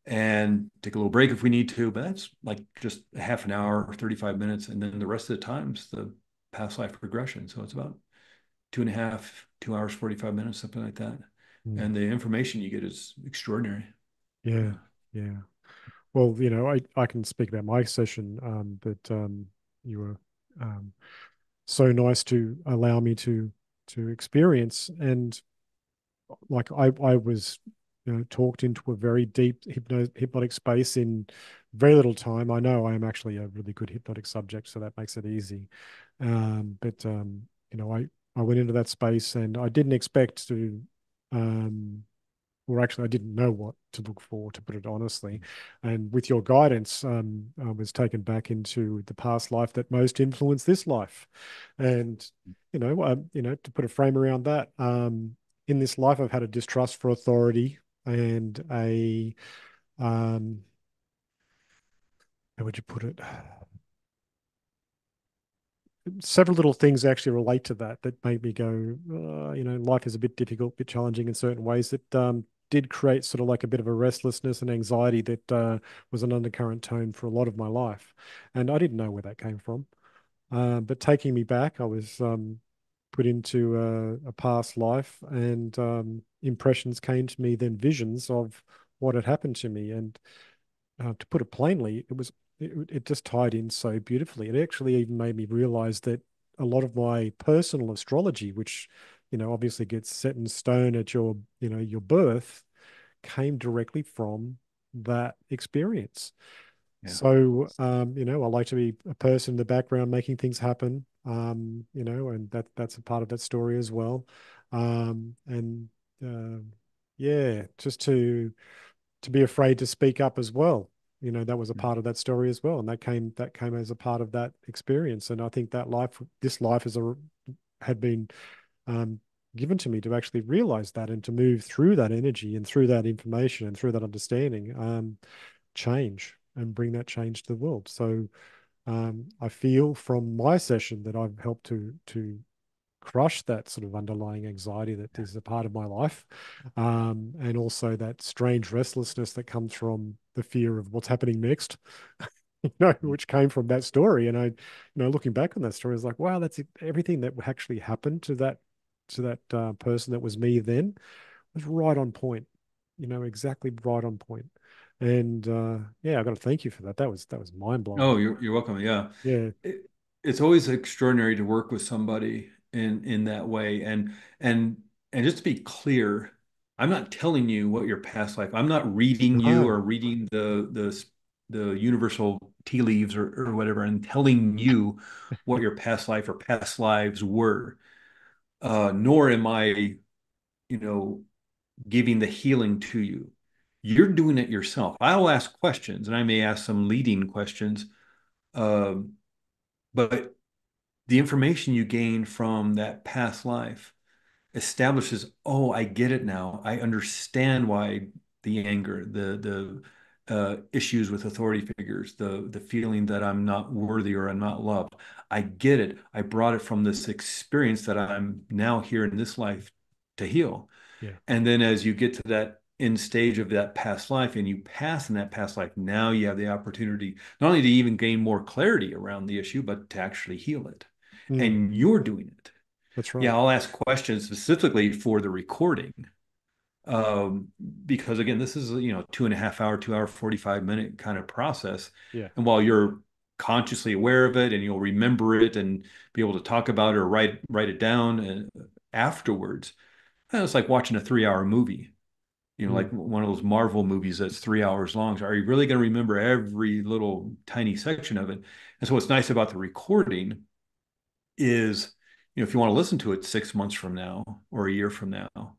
and take a little break if we need to. But that's like just a half an hour or 35 minutes, and then the rest of the time's the past life regression. So it's about 2.5, 2 hours, 45 minutes, something like that. Mm. And the information you get is extraordinary. Yeah, Yeah. yeah. Well, I can speak about my session, but you were so nice to allow me to experience. And like I was, talked into a very deep hypnotic space in very little time. I know I am actually a really good hypnotic subject, so that makes it easy. But I went into that space and I didn't expect to, um, or actually I didn't know what to look for, to put it honestly. And with your guidance, I was taken back into the past life that most influenced this life. And, to put a frame around that, in this life, I've had a distrust for authority and um, how would you put it? Several little things actually relate to that that made me go, life is a bit difficult, a bit challenging in certain ways that did create sort of like a bit of a restlessness and anxiety that was an undercurrent tone for a lot of my life. And I didn't know where that came from. But taking me back, I was put into a past life, and impressions came to me, then visions of what had happened to me. And to put it plainly, it just tied in so beautifully. It actually even made me realize that a lot of my personal astrology, which obviously gets set in stone at your birth, came directly from that experience. Yeah. So, I like to be a person in the background making things happen, and that's a part of that story as well. And yeah, just to be afraid to speak up as well. That was a part of that story as well, and that came as a part of that experience. And I think this life had been um, given to me to actually realize that and to move through that energy and through that information and through that understanding, change and bring that change to the world. So I feel from my session that I've helped to crush that sort of underlying anxiety that is a part of my life, and also that strange restlessness that comes from the fear of what's happening next. Which came from that story. And looking back on that story, I was like, wow, that's everything that actually happened to that person that was me then was right on point. Exactly right on point. And yeah, I got to thank you for that. That was mind blowing. Oh, you're welcome. Yeah. Yeah. It, it's always extraordinary to work with somebody in that way. And just to be clear, I'm not telling you what your past life. I'm not reading you No. or reading the universal tea leaves or whatever and telling you what your past life or past lives were. Nor am I, you know, giving the healing to you. You're doing it yourself. I'll ask questions and I may ask some leading questions. Um, but the information you gain from that past life establishes, oh, I get it now. I understand why the anger, the issues with authority figures, the feeling that I'm not worthy or I'm not loved. I get it. I brought it from this experience that I'm now here in this life to heal. Yeah. And then as you get to that end stage of that past life and you pass in that past life, now you have the opportunity not only to even gain more clarity around the issue, but to actually heal it. Mm, And you're doing it. that's right. Yeah, I'll ask questions specifically for the recording. Um, because again, this is, 2.5 hour, 2 hour, 45 minute kind of process. Yeah. And while you're consciously aware of it and you'll remember it and be able to talk about it or write it down afterwards, it's like watching a 3 hour movie, Mm, like one of those Marvel movies that's 3 hours long. So are you really going to remember every little tiny section of it? And so what's nice about the recording is, if you want to listen to it 6 months from now or a year from now,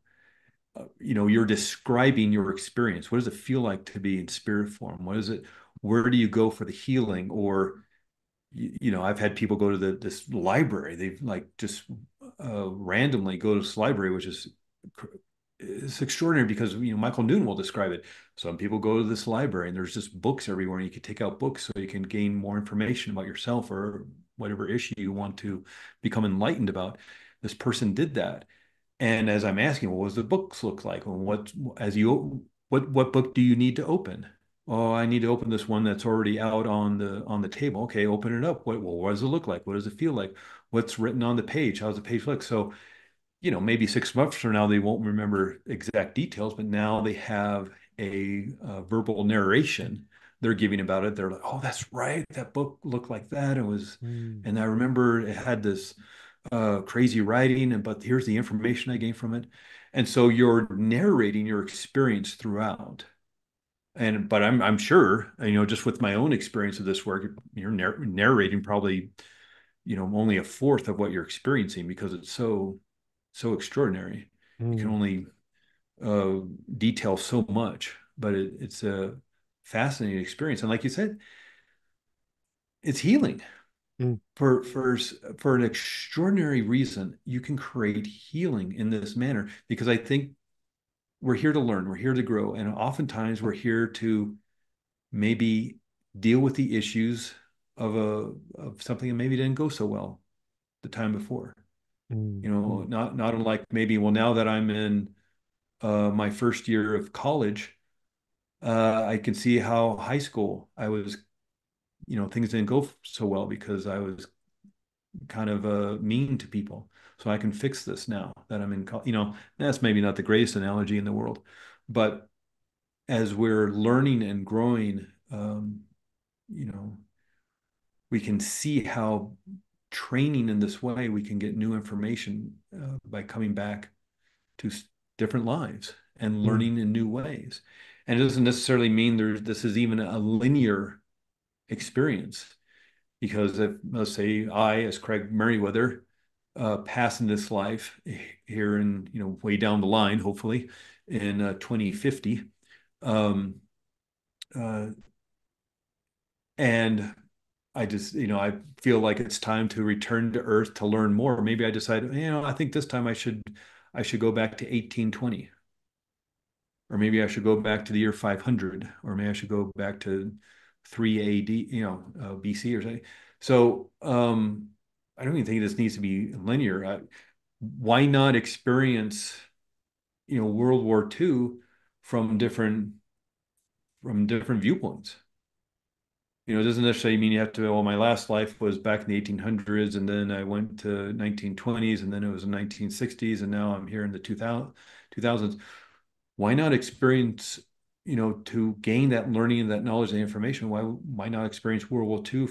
you're describing your experience. What does it feel like to be in spirit form? What is it? Where do you go for the healing? Or, I've had people go to this library. They've like just randomly go to this library, which is it's extraordinary because Michael Newton will describe it. Some people go to this library and there's just books everywhere, and you can take out books so you can gain more information about yourself or whatever issue you want to become enlightened about. This person did that. And as I'm asking, well, what does the books look like? And what book do you need to open? Oh, I need to open this one that's already out on the table. Okay, open it up. What does it look like? What does it feel like? What's written on the page? How does the page look? So, maybe 6 months from now they won't remember exact details, but now they have a verbal narration they're giving about it. They're like, oh, that's right. That book looked like that. mm, And I remember it had this crazy writing, but here's the information I gained from it. And so you're narrating your experience throughout. But I'm sure, just with my own experience of this work, you're narrating probably, only a fourth of what you're experiencing because it's so extraordinary. You can mm, only uh, detail so much, but it's a fascinating experience. And like you said, it's healing mm, for an extraordinary reason. You can create healing in this manner because I think we're here to learn, we're here to grow, and oftentimes we're here to maybe deal with the issues of something that maybe didn't go so well the time before. mm, mm, Not unlike maybe, well, now that I'm in my first year of college, I could see how high school I was, things didn't go so well because I was kind of mean to people. So I can fix this now that I'm in, that's maybe not the greatest analogy in the world, but as we're learning and growing, you know, we can see how training in this way, we can get new information by coming back to different lives and Mm. learning in new ways. And it doesn't necessarily mean this is even a linear experience because if, let's say, I, as Craig Merriweather, pass in this life here in, way down the line, hopefully in 2050, um, uh, and I just, I feel like it's time to return to Earth to learn more. Maybe I decide, I think this time I should go back to 1820, or maybe I should go back to the year 500, or maybe I should go back to 3 AD, BC or something. So I don't even think this needs to be linear. Why not experience, World War II from different viewpoints? It doesn't necessarily mean you have to, well, my last life was back in the 1800s, and then I went to 1920s, and then it was the 1960s, and now I'm here in the 2000s. Why not experience, to gain that learning and that knowledge and information? Why not experience World War II,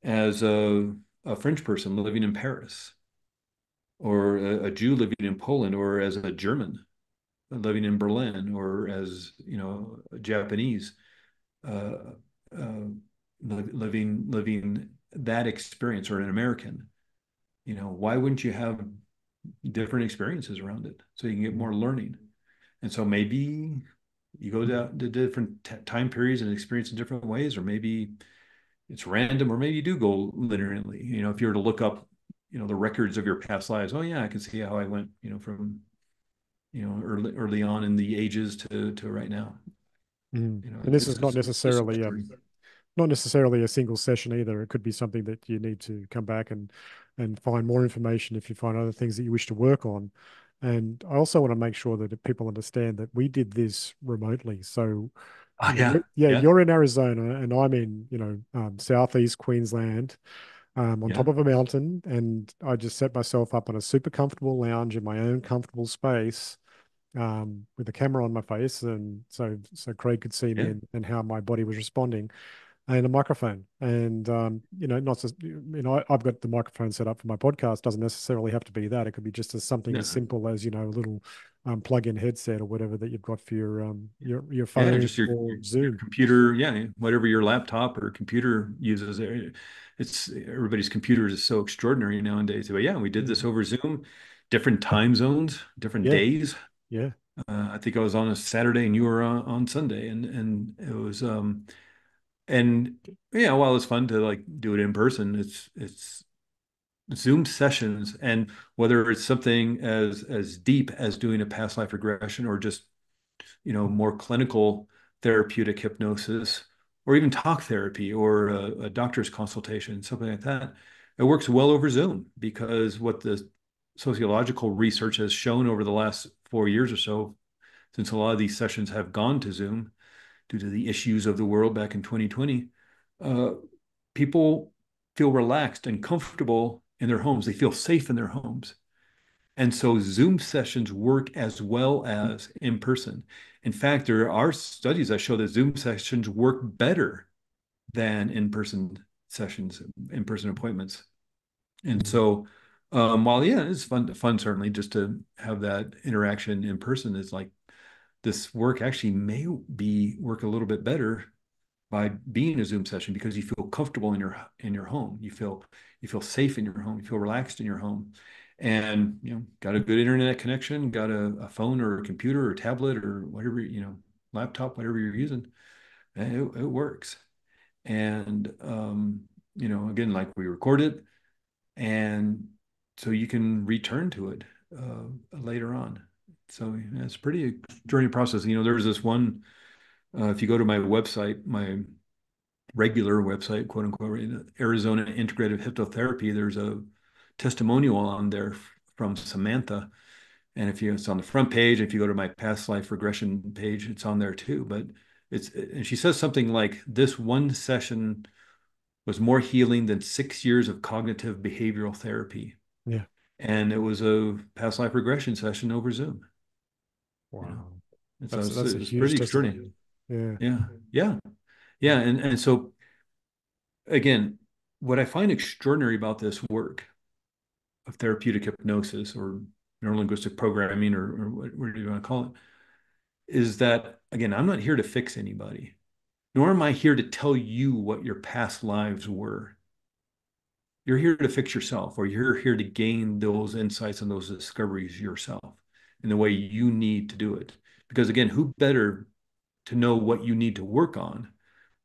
as a French person living in Paris, or a Jew living in Poland, or as a German living in Berlin, or as, a Japanese uh, uh, living that experience, or an American. Why wouldn't you have different experiences around it so you can get Mm. more learning? And so maybe you go down to different time periods and experience in different ways, or maybe it's random, or maybe you do go linearly. If you were to look up, the records of your past lives, oh yeah, I can see how I went, from, early on in the ages to right now. Mm. And this is It's just a story. not necessarily a single session either. It could be something that you need to come back and find more information if you find other things that you wish to work on. And I also want to make sure that people understand that we did this remotely. So, Oh yeah, yeah, yeah, you're in Arizona and I'm in, southeast Queensland, on yeah, top of a mountain, and I just set myself up on a super comfortable lounge in my own comfortable space, with a camera on my face, and so Craig could see me yeah. and how my body was responding, and a microphone. And not just I've got the microphone set up for my podcast. Doesn't necessarily have to be that. It could be just as something as No. simple as a little plug-in headset or whatever that you've got for your Yeah, phone just your or your Zoom. computer, yeah, whatever your laptop or computer uses. It's everybody's computers is so extraordinary nowadays. But yeah, we did this Mhm. over Zoom, different time zones, different Yeah, days. yeah. I think I was on a Saturday and you were on Sunday, and it was and yeah, while it's fun to like do it in person, it's Zoom sessions, and whether it's something as deep as doing a past life regression, or just more clinical therapeutic hypnosis, or even talk therapy, or a doctor's consultation, something like that. It works well over Zoom because what the sociological research has shown over the last 4 years or so, since a lot of these sessions have gone to Zoom due to the issues of the world back in 2020, uh, people feel relaxed and comfortable in their homes. They feel safe in their homes. And so Zoom sessions work as well as in person. In fact, there are studies that show that Zoom sessions work better than in-person sessions, in-person appointments. And Mhm. so, while yeah, it's fun certainly just to have that interaction in person, is like this work actually may be work a little bit better by being a Zoom session because you feel comfortable in your home. You feel safe in your home. You feel relaxed in your home, and got a good internet connection, got a phone or a computer or tablet or whatever, laptop, whatever you're using. It works. And again, like, we record it, and so you can return to it later on. So yeah, it's a pretty journey process. There's this one. If you go to my website, my regular website, quote unquote, Arizona Integrative Hypnotherapy, there's a testimonial on there from Samantha. And if you, it's on the front page, if you go to my past life regression page, it's on there too. But and she says something like, this one session was more healing than 6 years of cognitive behavioral therapy. Yeah. And it was a past life regression session over Zoom, you know. Wow. And so That's a it's huge pretty extraordinary. testimony. Yeah. Yeah. Yeah. Yeah. And so again, what I find extraordinary about this work of therapeutic hypnosis or neurolinguistic programming or what do you want to call it, is that again, I'm not here to fix anybody, nor am I here to tell you what your past lives were. You're here to fix yourself, or you're here to gain those insights and those discoveries yourself in the way you need to do it. Because again, who better to know what you need to work on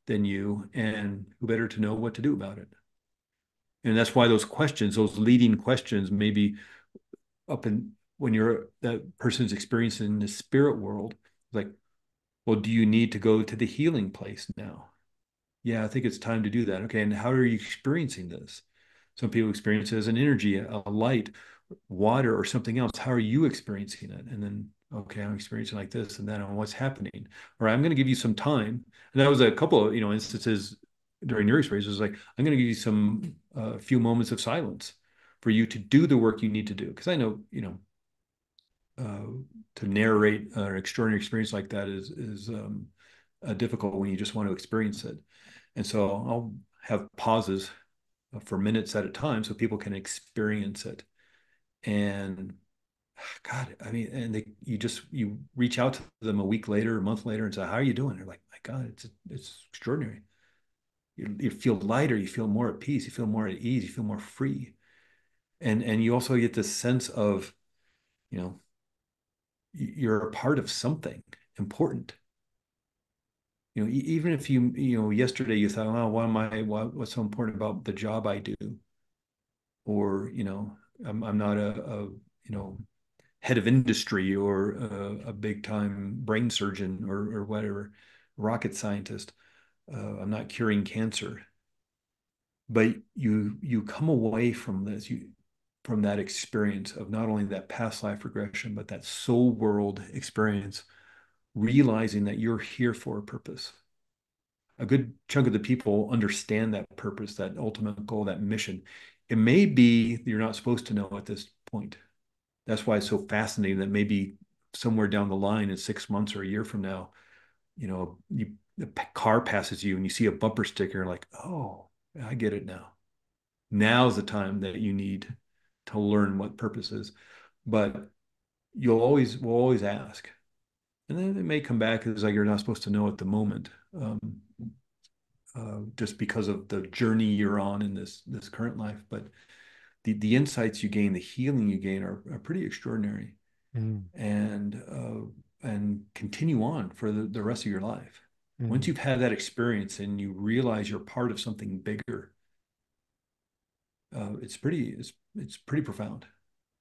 than you, and who better to know what to do about it? And that's why those questions, those leading questions, maybe up in when you're that person's experiencing the spirit world, like, well, do you need to go to the healing place now? Yeah, I think it's time to do that. Okay, and how are you experiencing this? Some people experience it as an energy, a light, water, or something else. How are you experiencing it? And then, okay, I'm experiencing like this, and then what's happening? Or I'm going to give you some time. And that was a couple of, instances during your experience. It was like, I'm going to give you some few moments of silence for you to do the work you need to do. Because I know, uh, to narrate an extraordinary experience like that is difficult when you just want to experience it. And so I'll have pauses for minutes at a time so people can experience it. And God, I mean, and you reach out to them a week later, a month later, and say, "How are you doing?" They're like, "My God, it's extraordinary. You feel lighter, you feel more at peace, you feel more at ease, you feel more free, and you also get this sense of, you know, you're a part of something important. Even if yesterday you thought, oh, what's so important about the job I do? Or, I'm not a head of industry or a big time brain surgeon or whatever, rocket scientist. I'm not curing cancer. But you come away from this, from that experience of not only that past life regression, but that soul world experience, realizing that you're here for a purpose. A good chunk of the people understand that purpose, that ultimate goal, that mission. It may be you're not supposed to know at this point. That's why it's so fascinating that maybe somewhere down the line in 6 months or a year from now, the car passes you and you see a bumper sticker like, oh, I get it now. Now's the time that you need to learn what purpose is. But we'll always ask. And then it may come back as like you're not supposed to know at the moment. Just because of the journey you're on in this current life. But the insights you gain, the healing you gain are pretty extraordinary, Mm, and continue on for the rest of your life. Once mm, you've had that experience and you realize you're part of something bigger, it's pretty profound,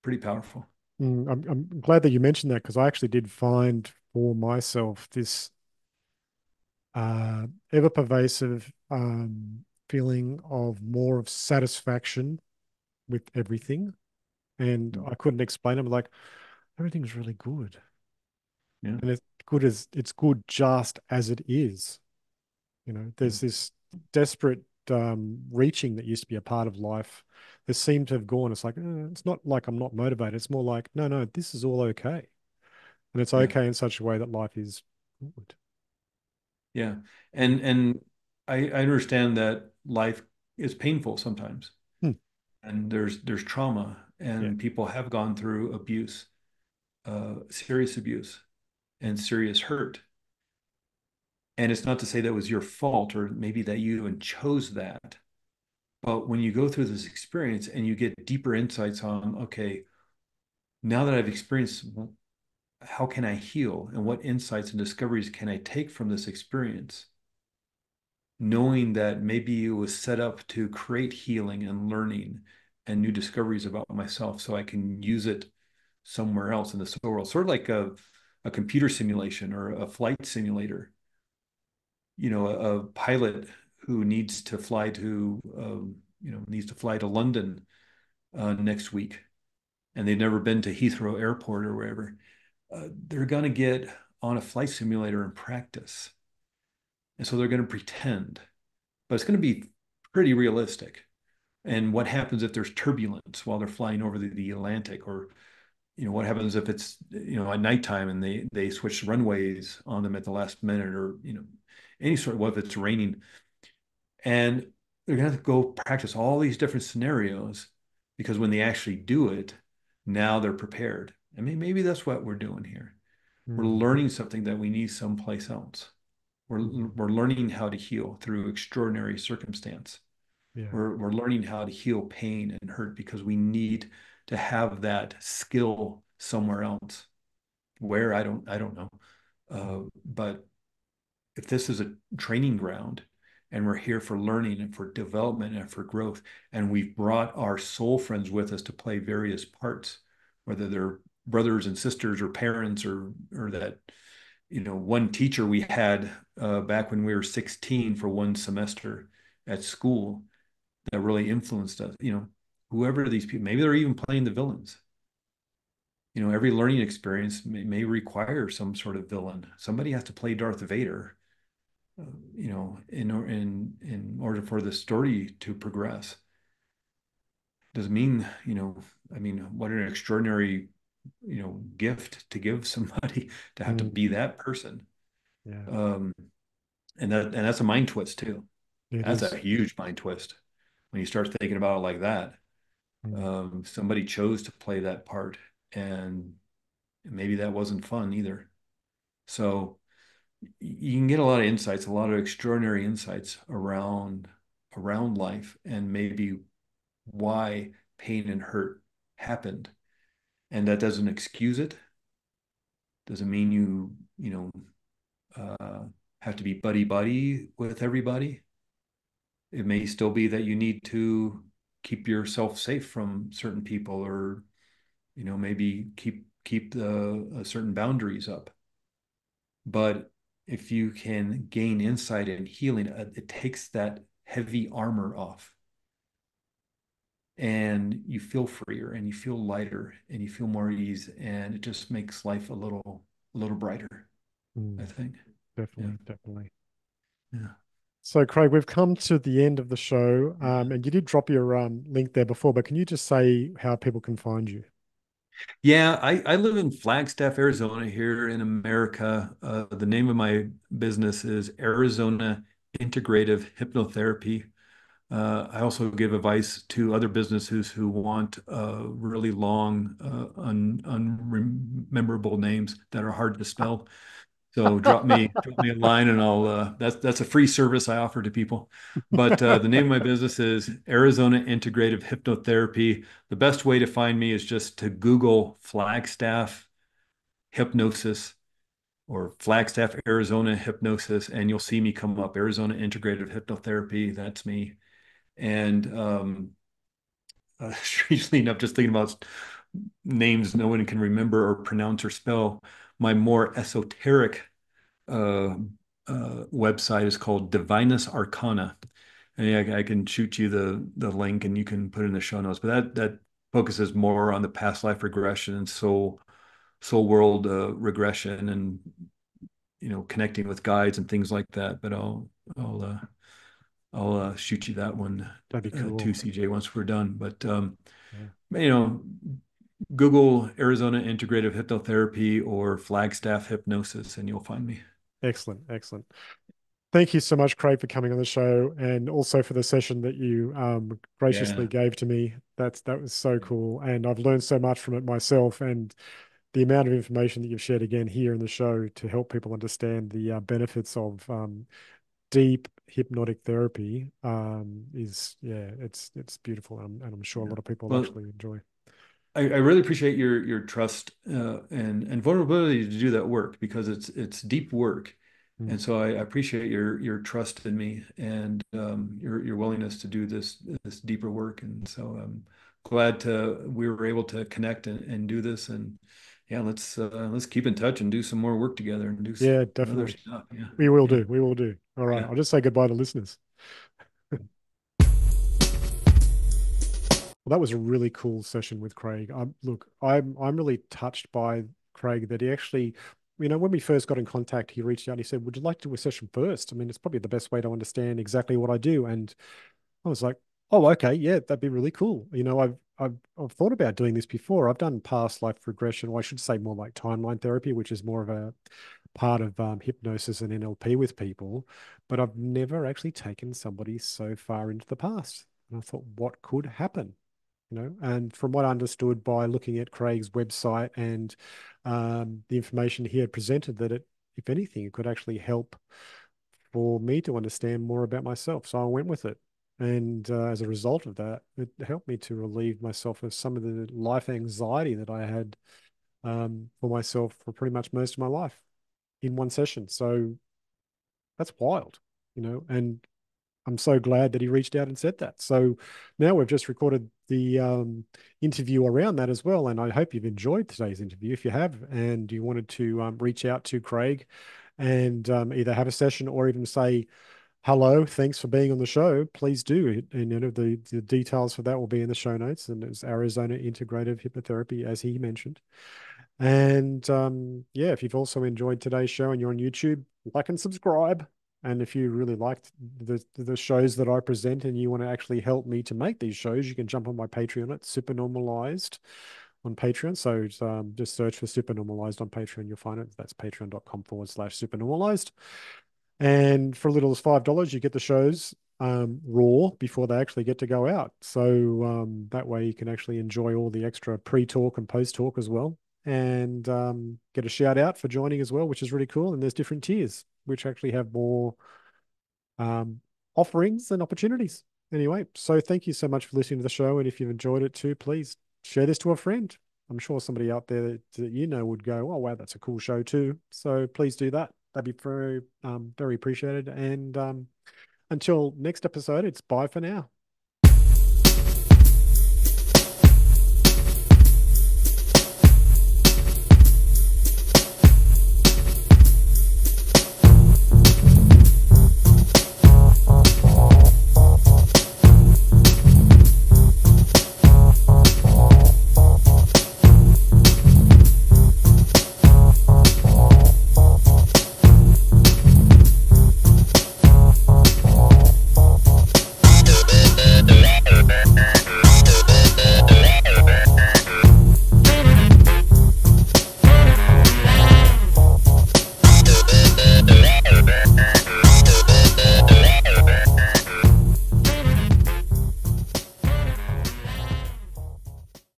pretty powerful. I'm glad that you mentioned that because I actually did find for myself this ever pervasive feeling of more of satisfaction with everything. And I couldn't explain it. Like, everything's really good. Yeah, And it's good just as it is. yeah, There's this desperate reaching that used to be a part of life that seemed to have gone. It's like, it's not like I'm not motivated. It's more like, no, no, this is all okay. And it's yeah, okay in such a way that life is good. yeah. And I understand that life is painful sometimes, Hmm. and there's trauma, Yeah. and people have gone through abuse, serious abuse, and serious hurt. And it's not to say that was your fault or maybe that you even chose that. But when you go through this experience and you get deeper insights on, okay, now that I've experienced, how can I heal? And what insights and discoveries can I take from this experience? Knowing that maybe it was set up to create healing and learning and new discoveries about myself so I can use it somewhere else in the soul world, sort of like a computer simulation or a flight simulator. A pilot who needs to fly to London next week. and they've never been to Heathrow Airport or wherever, they're going to get on a flight simulator and practice. And so they're going to pretend, but it's going to be pretty realistic. And what happens if there's turbulence while they're flying over the Atlantic, or what happens if it's at nighttime and they switch runways on them at the last minute, or any sort of, what if it's raining, and they're gonna have to go practice all these different scenarios, because when they actually do it, now they're prepared. I mean, maybe that's what we're doing here. We're Mm. learning something that we need someplace else. We're Mm. we're learning how to heal through extraordinary circumstance. Yeah. We're learning how to heal pain and hurt because we need to have that skill somewhere else. Where, I don't know. But if this is a training ground, and we're here for learning and for development and for growth, and we've brought our soul friends with us to play various parts, whether they're brothers and sisters or parents, or that one teacher we had back when we were 16 for one semester at school that really influenced us. Whoever these people, maybe they're even playing the villains. Every learning experience may require some sort of villain. Somebody has to play Darth Vader, in order for the story to progress. Doesn't mean, I mean, what an extraordinary, gift to give somebody to have to Mm. be that person. Yeah. Um, and that's a mind twist too. It That's is. a huge mind twist when you start thinking about it like that. Mm. Somebody chose to play that part, and maybe that wasn't fun either. So you can get a lot of insights, a lot of extraordinary insights around life, and maybe why pain and hurt happened. And that doesn't excuse it. Doesn't mean uh, have to be buddy buddy with everybody. It may still be that you need to keep yourself safe from certain people, or maybe keep the certain boundaries up. But if you can gain insight and healing, it takes that heavy armor off, and you feel freer and you feel lighter and you feel more ease, and it just makes life a little brighter, I Mm. think. Yeah. Definitely. Definitely. Yeah. So, Craig, we've come to the end of the show, and you did drop your link there before, but can you just say how people can find you? Yeah, I live in Flagstaff, Arizona, here in America. The name of my business is Arizona Integrative Hypnotherapy. I also give advice to other businesses who want really long, unrememberable names that are hard to spell. So drop me a line, and I'll that's a free service I offer to people. But the name of my business is Arizona Integrative Hypnotherapy. The best way to find me is just to Google Flagstaff Hypnosis, or Flagstaff, Arizona Hypnosis, and you'll see me come up. Arizona Integrative Hypnotherapy, that's me. And strangely enough, just thinking about names no one can remember or pronounce or spell, my more esoteric uh, website is called Divinus Arcana. And yeah, I can shoot you the link, and you can put it in the show notes. But that focuses more on the past life regression and soul world regression, and connecting with guides and things like that. But I'll uh, I'll shoot you that one That'd be too, cool. CJ, once we're done. But Yeah. you know, Google Arizona Integrative Hypnotherapy or Flagstaff Hypnosis, and you'll find me. Excellent. Excellent. Thank you so much, Craig, for coming on the show, and also for the session that you graciously Yeah. gave to me. That was so cool, and I've learned so much from it myself. And the amount of information that you've shared again here in the show to help people understand the benefits of deep hypnotic therapy is, yeah, it's beautiful, and I'm sure a Yeah. lot of people will Well, actually enjoy. I really appreciate your trust and vulnerability to do that work, because it's deep work. Mm. And so I appreciate your trust in me, and your willingness to do this deeper work. And so I'm glad we were able to connect and do this. And yeah, let's keep in touch and do some more work together and do Yeah, some other definitely. stuff. Yeah. We will Yeah. do. We will do. All right. Yeah. I'll just say goodbye to listeners. Well, that was a really cool session with Craig. Look, I'm really touched by Craig that he actually, when we first got in contact, he reached out and he said, "Would you like to do a session first? I mean, it's probably the best way to understand exactly what I do." And I was like, "Oh, okay, yeah, that'd be really cool." I've thought about doing this before. I've done past life regression, or I should say more like timeline therapy, which is more of a part of hypnosis and NLP with people, but I've never actually taken somebody so far into the past. And I thought, what could happen? And from what I understood by looking at Craig's website and the information he had presented, that if anything, it could actually help for me to understand more about myself. So I went with it. And as a result of that, it helped me to relieve myself of some of the life anxiety that I had for myself for pretty much most of my life in one session. So that's wild, and I'm so glad that he reached out and said that. So now we've just recorded the interview around that as well. And I hope you've enjoyed today's interview. If you have, and you wanted to reach out to Craig and either have a session or even say, hello, thanks for being on the show, please do. And the details for that will be in the show notes. And it's Arizona Integrative Hypnotherapy, as he mentioned. And yeah, if you've also enjoyed today's show and you're on YouTube, like and subscribe. And if you really liked the shows that I present and you want to actually help me to make these shows, you can jump on my Patreon at Super Normalized on Patreon. So just search for Super Normalized on Patreon. You'll find it. That's patreon.com/super normalized. And for as little as $5, you get the shows raw before they actually get to go out. So that way you can actually enjoy all the extra pre-talk and post-talk as well. And get a shout out for joining as well, which is really cool. And there's different tiers, which actually have more um, offerings and opportunities. Anyway, so thank you so much for listening to the show. And if you've enjoyed it too, please share this to a friend. I'm sure somebody out there that would go, "Oh, wow, that's a cool show too." So please do that. That'd be very, very appreciated. And until next episode, it's bye for now.